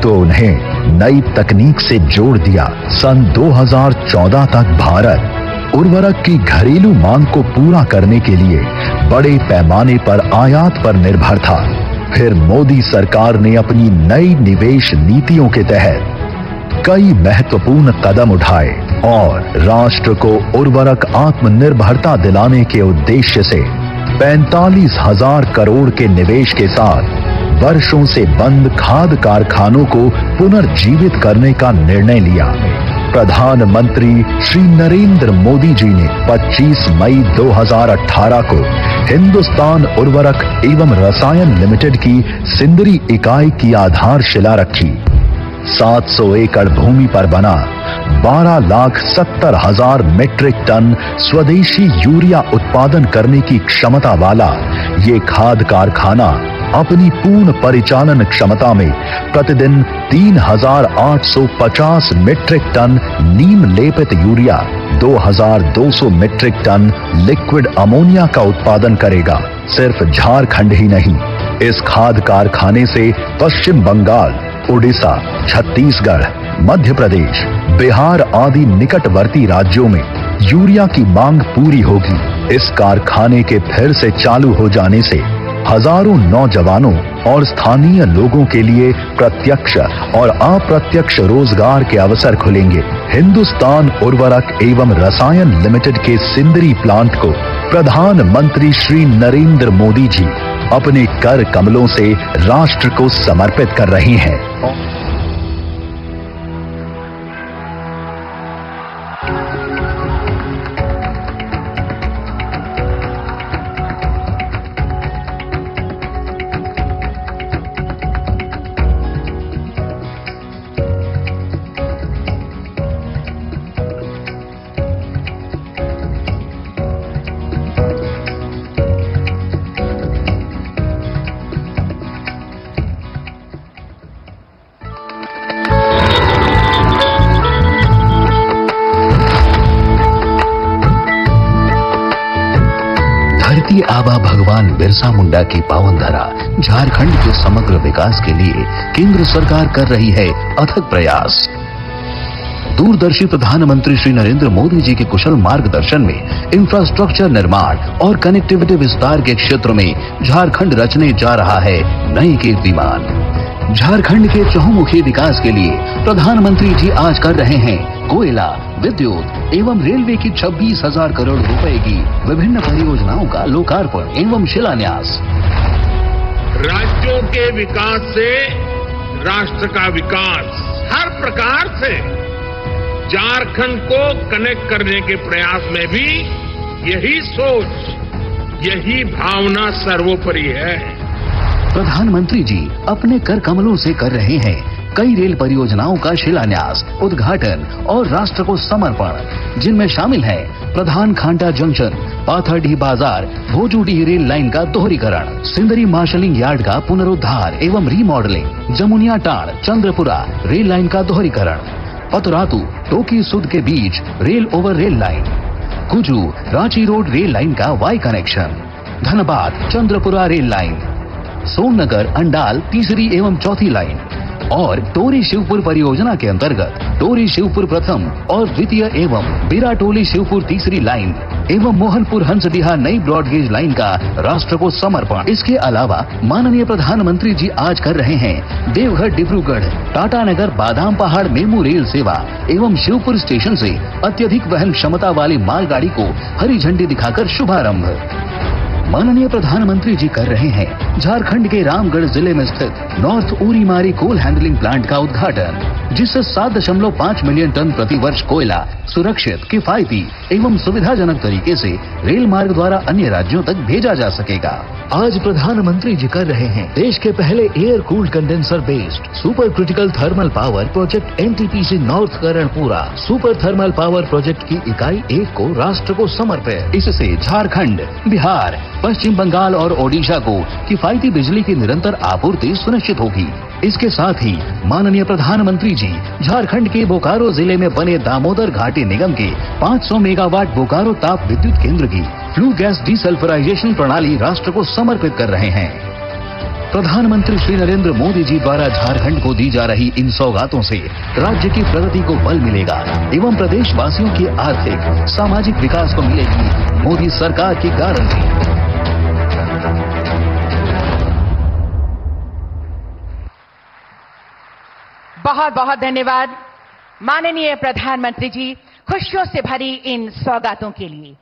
तो उन्हें नई तकनीक से जोड़ दिया। सन 2014 तक भारत उर्वरक की घरेलू मांग को पूरा करने के लिए बड़े पैमाने पर आयात पर निर्भर था। फिर मोदी सरकार ने अपनी नई निवेश नीतियों के तहत कई महत्वपूर्ण कदम उठाए और राष्ट्र को उर्वरक आत्मनिर्भरता दिलाने के उद्देश्य से 45,000 करोड़ के निवेश के साथ वर्षों से बंद खाद कारखानों को पुनर्जीवित करने का निर्णय लिया। प्रधानमंत्री श्री नरेंद्र मोदी जी ने 25 मई 2018 को हिंदुस्तान उर्वरक एवं रसायन लिमिटेड की सिंदरी इकाई की आधारशिला रखी। 700 एकड़ भूमि पर बना 12,70,000 मीट्रिक टन स्वदेशी यूरिया उत्पादन करने की क्षमता वाला ये खाद कारखाना अपनी पूर्ण परिचालन क्षमता में प्रतिदिन 3,850 मीट्रिक टन नीम लेपित urea, 2,200 metric ton liquid ammonia का उत्पादन करेगा। सिर्फ झारखंड ही नहीं, इस खाद कारखाने से पश्चिम बंगाल, उड़ीसा, छत्तीसगढ़, मध्य प्रदेश, बिहार आदि निकटवर्ती राज्यों में यूरिया की मांग पूरी होगी। इस कारखाने के फिर से चालू हो जाने से हजारों नौजवानों और स्थानीय लोगों के लिए प्रत्यक्ष और अप्रत्यक्ष रोजगार के अवसर खुलेंगे। हिंदुस्तान उर्वरक एवं रसायन लिमिटेड के सिंदरी प्लांट को प्रधानमंत्री श्री नरेंद्र मोदी जी अपने कर कमलों से राष्ट्र को समर्पित कर रहे हैं। आबा भगवान बिरसा मुंडा की पावन धरा झारखंड के समग्र विकास के लिए केंद्र सरकार कर रही है अथक प्रयास। दूरदर्शी प्रधानमंत्री श्री नरेंद्र मोदी जी के कुशल मार्गदर्शन में इंफ्रास्ट्रक्चर निर्माण और कनेक्टिविटी विस्तार के क्षेत्र में झारखंड रचने जा रहा है नई कीर्तिमान। झारखंड के चहुमुखी विकास के लिए प्रधानमंत्री जी आज कर रहे हैं कोयला, विद्युत एवं रेलवे की 26,000 करोड़ रुपए की विभिन्न परियोजनाओं का लोकार्पण एवं शिलान्यास। राज्यों के विकास से राष्ट्र का विकास हर प्रकार से झारखंड को कनेक्ट करने के प्रयास में भी यही सोच, यही भावना सर्वोपरि है। प्रधानमंत्री जी अपने कर कमलों से कर रहे हैं कई रेल परियोजनाओं का शिलान्यास, उद्घाटन और राष्ट्र को समर्पण, जिनमें शामिल है प्रधान खांटा जंक्शन, पाथरडीह बाजार, भोजूडीह रेल लाइन का दोहरीकरण, सिंदरी मार्शलिंग यार्ड का पुनरुद्धार एवं remodelling, Jamunia Tand Chandrapura rail line का दोहरीकरण, पतरातू टोकी सुद के बीच rail over rail line, Kuju Ranchi road rail line का Y connection, Dhanbad Chandrapura rail line, Sonnagar Andal तीसरी एवं चौथी लाइन और टोरी शिवपुर परियोजना के अंतर्गत टोरी शिवपुर प्रथम और द्वितीय एवं बिराटोली शिवपुर तीसरी लाइन एवं मोहनपुर हंसडीहा नई ब्रॉडगेज लाइन का राष्ट्र को समर्पण। इसके अलावा माननीय प्रधानमंत्री जी आज कर रहे हैं देवघर डिब्रूगढ़ टाटानगर बादाम पहाड़ मेमू रेल सेवा एवं शिवपुर स्टेशन से अत्यधिक वहन क्षमता वाली मालगाड़ी को हरी झंडी दिखाकर शुभारंभ। माननीय प्रधानमंत्री जी कर रहे हैं झारखंड के रामगढ़ जिले में स्थित north Urimari coal handling plant का उद्घाटन, जिससे 7.5 मिलियन टन प्रति वर्ष कोयला सुरक्षित, किफायती एवं सुविधाजनक तरीके से रेल मार्ग द्वारा अन्य राज्यों तक भेजा जा सकेगा। आज प्रधानमंत्री जी कर रहे हैं देश के पहले air cooled condenser based super critical thermal power project NTPC north Karanpura super thermal power project की इकाई 1 को राष्ट्र को समर्पित। इससे झारखंड, बिहार, पश्चिम बंगाल और ओडिशा को किफायती बिजली की निरंतर आपूर्ति सुनिश्चित होगी। इसके साथ ही माननीय प्रधानमंत्री जी झारखंड के बोकारो जिले में बने दामोदर घाटी निगम के 500 मेगावाट बोकारो ताप विद्युत केंद्र की फ्लू गैस डीसल्फराइजेशन प्रणाली राष्ट्र को समर्पित कर रहे हैं। प्रधानमंत्री श्री नरेंद्र मोदी जी द्वारा झारखंड को दी जा रही इन सौगातों से राज्य की प्रगति को बल मिलेगा एवं प्रदेशवासियों की आर्थिक, सामाजिक विकास को मिलेगी मोदी सरकार की गारंटी। बहुत बहुत धन्यवाद माननीय प्रधानमंत्री जी, खुशियों से भरी इन सौगातों के लिए।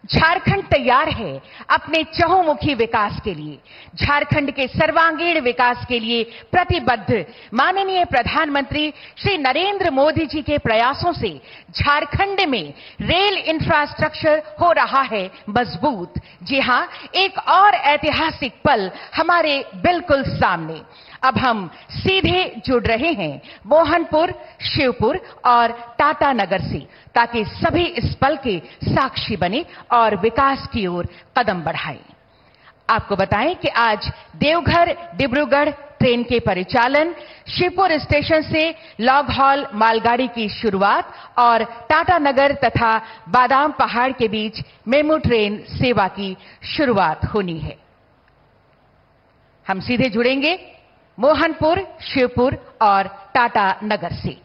झारखंड तैयार है अपने चहुमुखी विकास के लिए, झारखंड के सर्वांगीण विकास के लिए प्रतिबद्ध माननीय प्रधानमंत्री श्री नरेंद्र मोदी जी के प्रयासों से झारखंड में रेल इंफ्रास्ट्रक्चर हो रहा है मजबूत। जी हां, एक और ऐतिहासिक पल हमारे बिल्कुल सामने। अब हम सीधे जुड़ रहे हैं मोहनपुर, शिवपुर और टाटानगर से, ताकि सभी इस पल के साक्षी बने और विकास की ओर कदम बढ़ाएं। आपको बताएं कि आज देवघर डिब्रूगढ़ ट्रेन के परिचालन, शिवपुर स्टेशन से लॉग हॉल मालगाड़ी की शुरुआत और टाटानगर तथा बादाम पहाड़ के बीच मेमू ट्रेन सेवा की शुरुआत होनी है। हम सीधे जुड़ेंगे मोहनपुर, शिवपुर और टाटानगर से।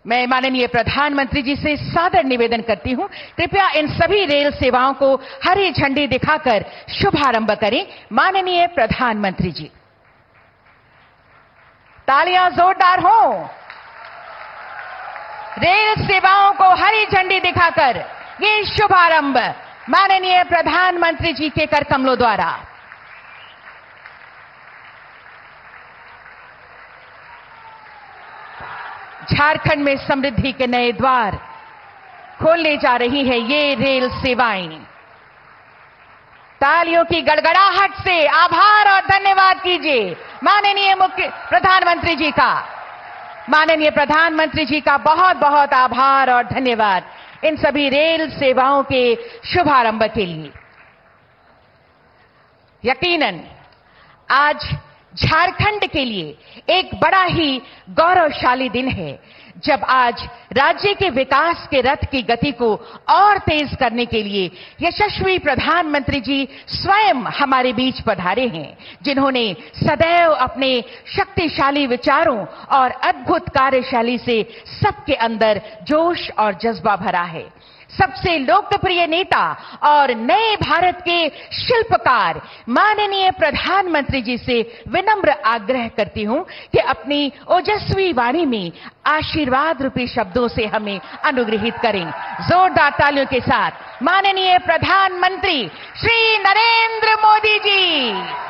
मैं माननीय प्रधानमंत्री जी से सादर निवेदन करती हूं, कृपया इन सभी रेल सेवाओं को हरी झंडी दिखाकर शुभारंभ करें। माननीय प्रधानमंत्री जी, तालियां जोरदार हों। रेल सेवाओं को हरी झंडी दिखाकर ये शुभारंभ माननीय प्रधानमंत्री जी के कर कमलों द्वारा। झारखंड में समृद्धि के नए द्वार खोलने जा रही है ये रेल सेवाएं। तालियों की गड़गड़ाहट से आभार और धन्यवाद कीजिए माननीय मुख्य प्रधानमंत्री जी का। माननीय प्रधानमंत्री जी का बहुत बहुत आभार और धन्यवाद इन सभी रेल सेवाओं के शुभारंभ के लिए। यकीनन आज झारखंड के लिए एक बड़ा ही गौरवशाली दिन है, जब आज राज्य के विकास के रथ की गति को और तेज करने के लिए यशस्वी प्रधानमंत्री जी स्वयं हमारे बीच पधारे हैं, जिन्होंने सदैव अपने शक्तिशाली विचारों और अद्भुत कार्यशैली से सबके अंदर जोश और जज्बा भरा है। सबसे लोकप्रिय नेता और नए भारत के शिल्पकार माननीय प्रधानमंत्री जी से विनम्र आग्रह करती हूं कि अपनी ओजस्वी वाणी में आशीर्वाद रूपी शब्दों से हमें अनुग्रहित करें। जोरदार तालियों के साथ माननीय प्रधानमंत्री श्री नरेंद्र मोदी जी।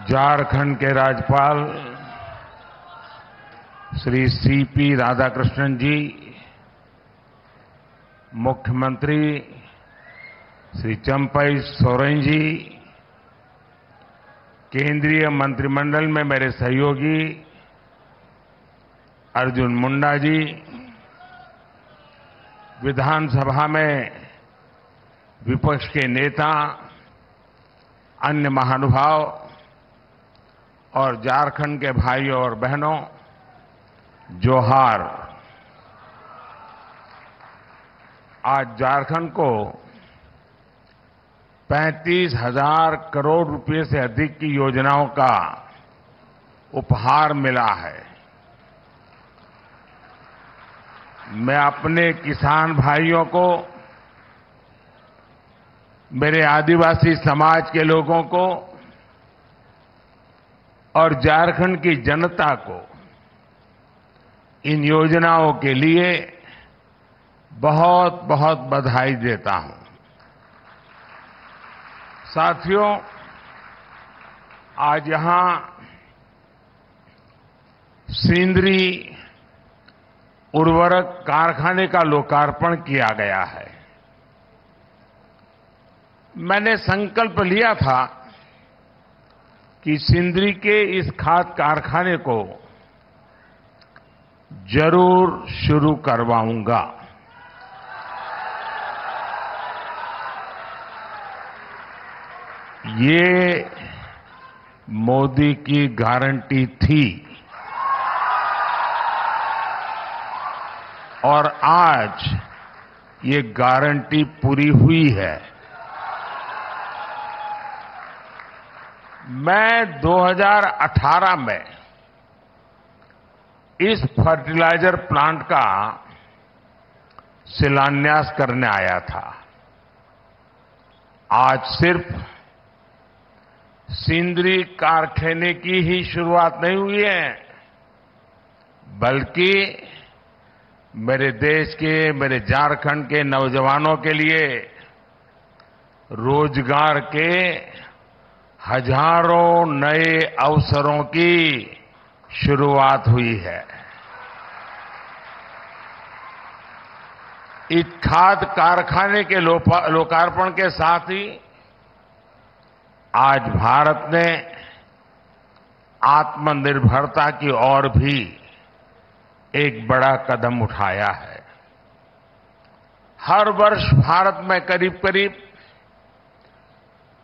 झारखंड के राज्यपाल श्री सीपी राधाकृष्णन जी, मुख्यमंत्री श्री चंपई सोरेन जी, केंद्रीय मंत्रिमंडल में मेरे सहयोगी अर्जुन मुंडा जी, विधानसभा में विपक्ष के नेता, अन्य महानुभाव और झारखंड के भाइयों और बहनों, जोहार। आज झारखंड को 35,000 करोड़ रुपए से अधिक की योजनाओं का उपहार मिला है। मैं अपने किसान भाइयों को, मेरे आदिवासी समाज के लोगों को और झारखंड की जनता को इन योजनाओं के लिए बहुत बहुत बधाई देता हूं। साथियों, आज यहां सिंदरी उर्वरक कारखाने का लोकार्पण किया गया है। मैंने संकल्प लिया था कि सिंदरी के इस खाद कारखाने को जरूर शुरू करवाऊंगा। ये मोदी की गारंटी थी और आज ये गारंटी पूरी हुई है। मैं 2018 में इस फर्टिलाइजर प्लांट का शिलान्यास करने आया था। आज सिर्फ सिंदरी कारखाने की ही शुरुआत नहीं हुई है, बल्कि मेरे देश के, मेरे झारखंड के नौजवानों के लिए रोजगार के हजारों नए अवसरों की शुरुआत हुई है। इस खाद कारखाने के लोकार्पण के साथ ही आज भारत ने आत्मनिर्भरता की ओर भी एक बड़ा कदम उठाया है। हर वर्ष भारत में करीब करीब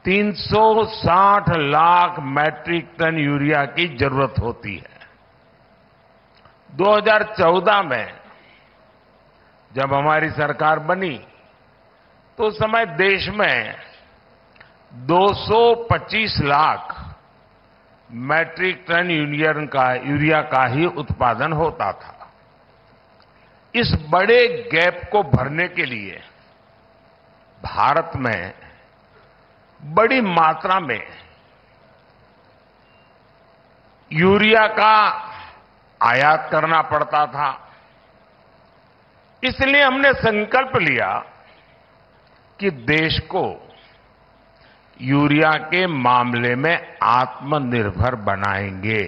360 लाख मैट्रिक टन यूरिया की जरूरत होती है। 2014 में जब हमारी सरकार बनी तो उस समय देश में 225 लाख मैट्रिक टन यूरिया का ही उत्पादन होता था। इस बड़े गैप को भरने के लिए भारत में बड़ी मात्रा में यूरिया का आयात करना पड़ता था। इसलिए हमने संकल्प लिया कि देश को यूरिया के मामले में आत्मनिर्भर बनाएंगे।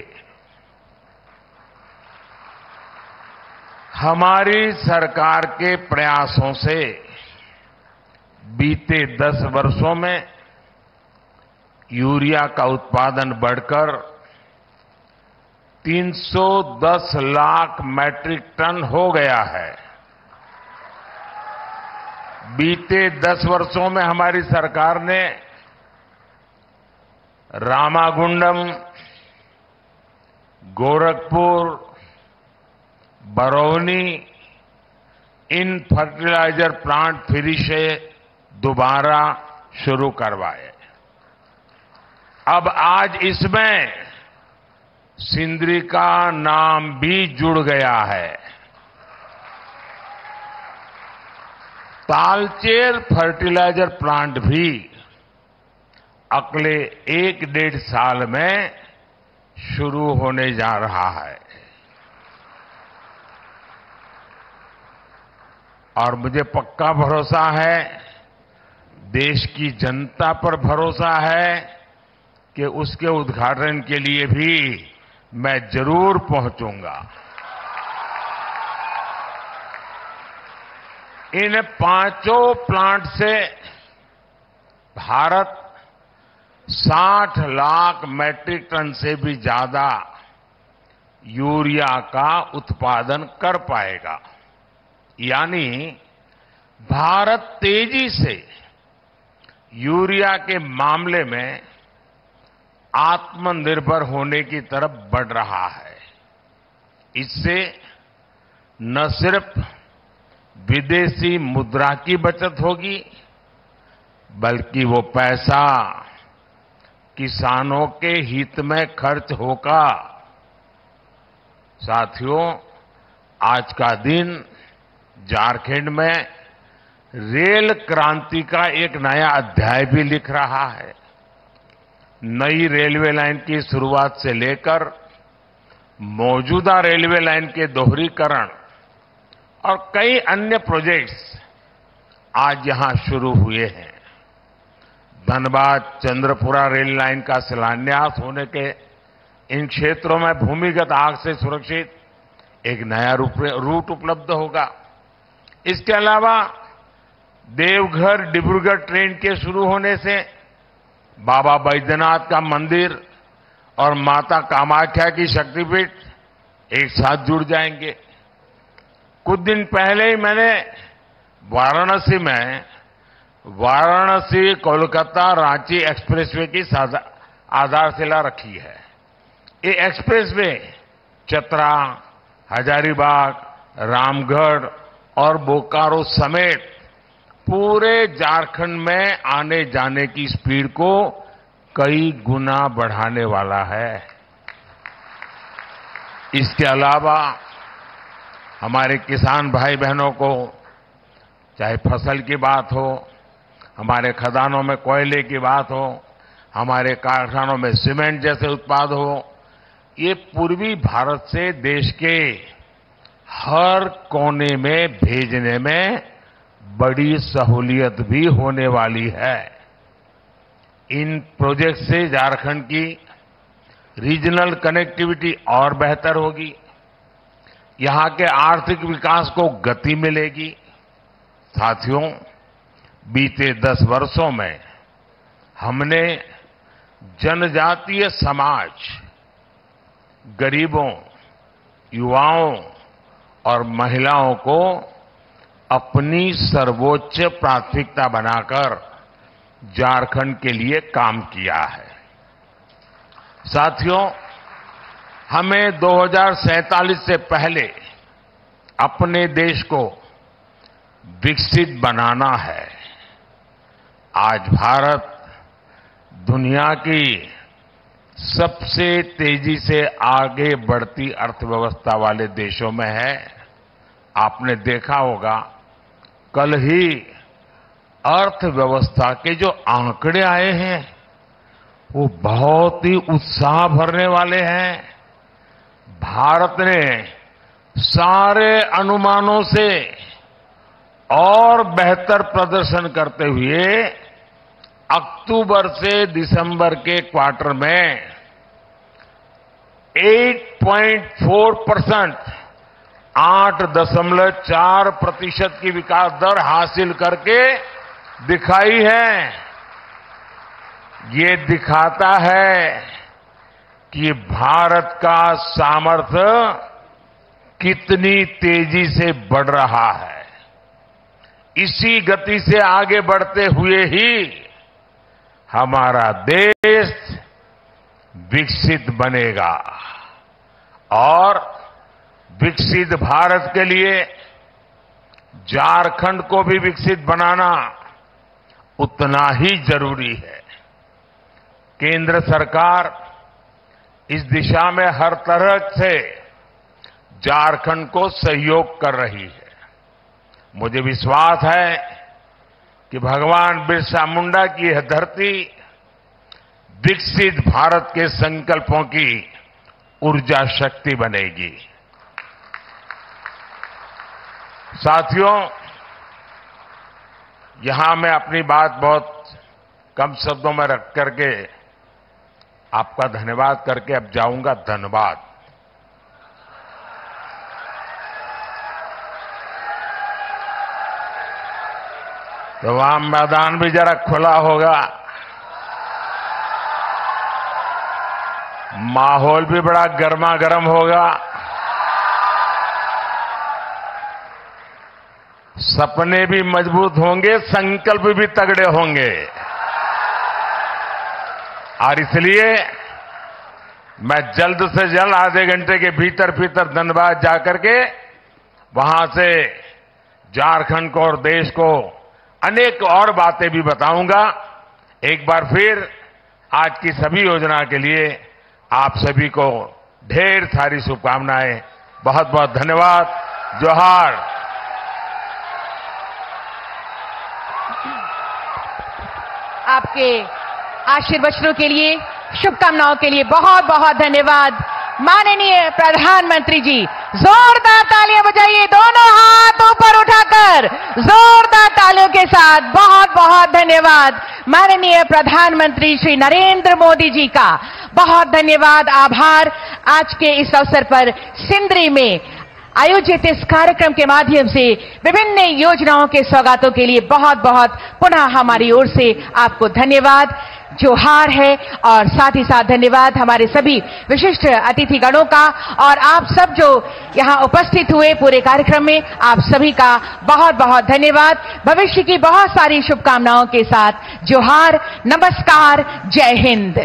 हमारी सरकार के प्रयासों से बीते 10 वर्षों में यूरिया का उत्पादन बढ़कर 310 लाख मैट्रिक टन हो गया है। बीते 10 वर्षों में हमारी सरकार ने रामागुंडम, गोरखपुर, बरौनी इन फर्टिलाइजर प्लांट फिर से दोबारा शुरू करवाए। अब आज इसमें सिंदरी का नाम भी जुड़ गया है। तालचेर फर्टिलाइजर प्लांट भी अगले 1-1.5 साल में शुरू होने जा रहा है। और मुझे पक्का भरोसा है, देश की जनता पर भरोसा है कि उसके उद्घाटन के लिए भी मैं जरूर पहुंचूंगा। इन 5 प्लांट से भारत 60 लाख मैट्रिक टन से भी ज्यादा यूरिया का उत्पादन कर पाएगा। यानी भारत तेजी से यूरिया के मामले में आत्मनिर्भर होने की तरफ बढ़ रहा है। इससे न सिर्फ विदेशी मुद्रा की बचत होगी, बल्कि वो पैसा किसानों के हित में खर्च होगा। साथियों, आज का दिन झारखंड में रेल क्रांति का एक नया अध्याय भी लिख रहा है। नई रेलवे लाइन की शुरुआत से लेकर मौजूदा रेलवे लाइन के दोहरीकरण और कई अन्य प्रोजेक्ट्स आज यहां शुरू हुए हैं। धनबाद चंद्रपुरा रेल लाइन का शिलान्यास होने के इन क्षेत्रों में भूमिगत आग से सुरक्षित एक नया रूट उपलब्ध होगा। इसके अलावा देवघर डिब्रूगढ़ ट्रेन के शुरू होने से बाबा बैद्यनाथ का मंदिर और माता कामाख्या की शक्तिपीठ एक साथ जुड़ जाएंगे। कुछ दिन पहले ही मैंने वाराणसी में वाराणसी कोलकाता रांची एक्सप्रेसवे की आधारशिला रखी है। ये एक्सप्रेसवे चतरा, हजारीबाग, रामगढ़ और बोकारो समेत पूरे झारखंड में आने जाने की स्पीड को कई गुना बढ़ाने वाला है। इसके अलावा हमारे किसान भाई बहनों को चाहे फसल की बात हो, हमारे खदानों में कोयले की बात हो, हमारे कारखानों में सीमेंट जैसे उत्पाद हो, ये पूर्वी भारत से देश के हर कोने में भेजने में बड़ी सहूलियत भी होने वाली है। इन प्रोजेक्ट से झारखंड की रीजनल कनेक्टिविटी और बेहतर होगी, यहां के आर्थिक विकास को गति मिलेगी। साथियों, बीते 10 वर्षों में हमने जनजातीय समाज, गरीबों, युवाओं और महिलाओं को अपनी सर्वोच्च प्राथमिकता बनाकर झारखंड के लिए काम किया है। साथियों, हमें 2047 से पहले अपने देश को विकसित बनाना है। आज भारत दुनिया की सबसे तेजी से आगे बढ़ती अर्थव्यवस्था वाले देशों में है। आपने देखा होगा, कल ही अर्थव्यवस्था के जो आंकड़े आए हैं वो बहुत ही उत्साह भरने वाले हैं। भारत ने सारे अनुमानों से और बेहतर प्रदर्शन करते हुए अक्टूबर से दिसंबर के क्वार्टर में 8.4%, 8.4% की विकास दर हासिल करके दिखाई है। ये दिखाता है कि भारत का सामर्थ्य कितनी तेजी से बढ़ रहा है। इसी गति से आगे बढ़ते हुए ही हमारा देश विकसित बनेगा और विकसित भारत के लिए झारखंड को भी विकसित बनाना उतना ही जरूरी है। केंद्र सरकार इस दिशा में हर तरह से झारखंड को सहयोग कर रही है। मुझे विश्वास है कि भगवान बिरसा मुंडा की यह धरती विकसित भारत के संकल्पों की ऊर्जा शक्ति बनेगी। साथियों, यहां मैं अपनी बात बहुत कम शब्दों में रख करके आपका धन्यवाद करके अब जाऊंगा। धन्यवाद। तो वहां मैदान भी जरा खुला होगा, माहौल भी बड़ा गर्मा गर्म होगा, सपने भी मजबूत होंगे, संकल्प भी तगड़े होंगे। और इसलिए मैं जल्द से जल्द आधे घंटे के भीतर भीतर धनबाद जाकर के वहां से झारखंड को और देश को अनेक और बातें भी बताऊंगा। एक बार फिर आज की सभी योजना के लिए आप सभी को ढेर सारी शुभकामनाएं। बहुत बहुत धन्यवाद। जोहार। आपके आशीर्वचनों के लिए, शुभकामनाओं के लिए बहुत बहुत धन्यवाद। माननीय प्रधानमंत्री जी, जोरदार तालियां बजाइए, दोनों हाथ ऊपर उठाकर जोरदार तालियों के साथ। बहुत बहुत धन्यवाद माननीय प्रधानमंत्री श्री नरेंद्र मोदी जी का। बहुत धन्यवाद, आभार। आज के इस अवसर पर सिंदरी में आयोजित इस कार्यक्रम के माध्यम से विभिन्न योजनाओं के सौगातों के लिए बहुत बहुत पुनः हमारी ओर से आपको धन्यवाद, जोहार है। और साथ ही साथ धन्यवाद हमारे सभी विशिष्ट अतिथिगणों का और आप सब जो यहां उपस्थित हुए पूरे कार्यक्रम में, आप सभी का बहुत बहुत धन्यवाद। भविष्य की बहुत सारी शुभकामनाओं के साथ जोहार, नमस्कार, जय हिंद।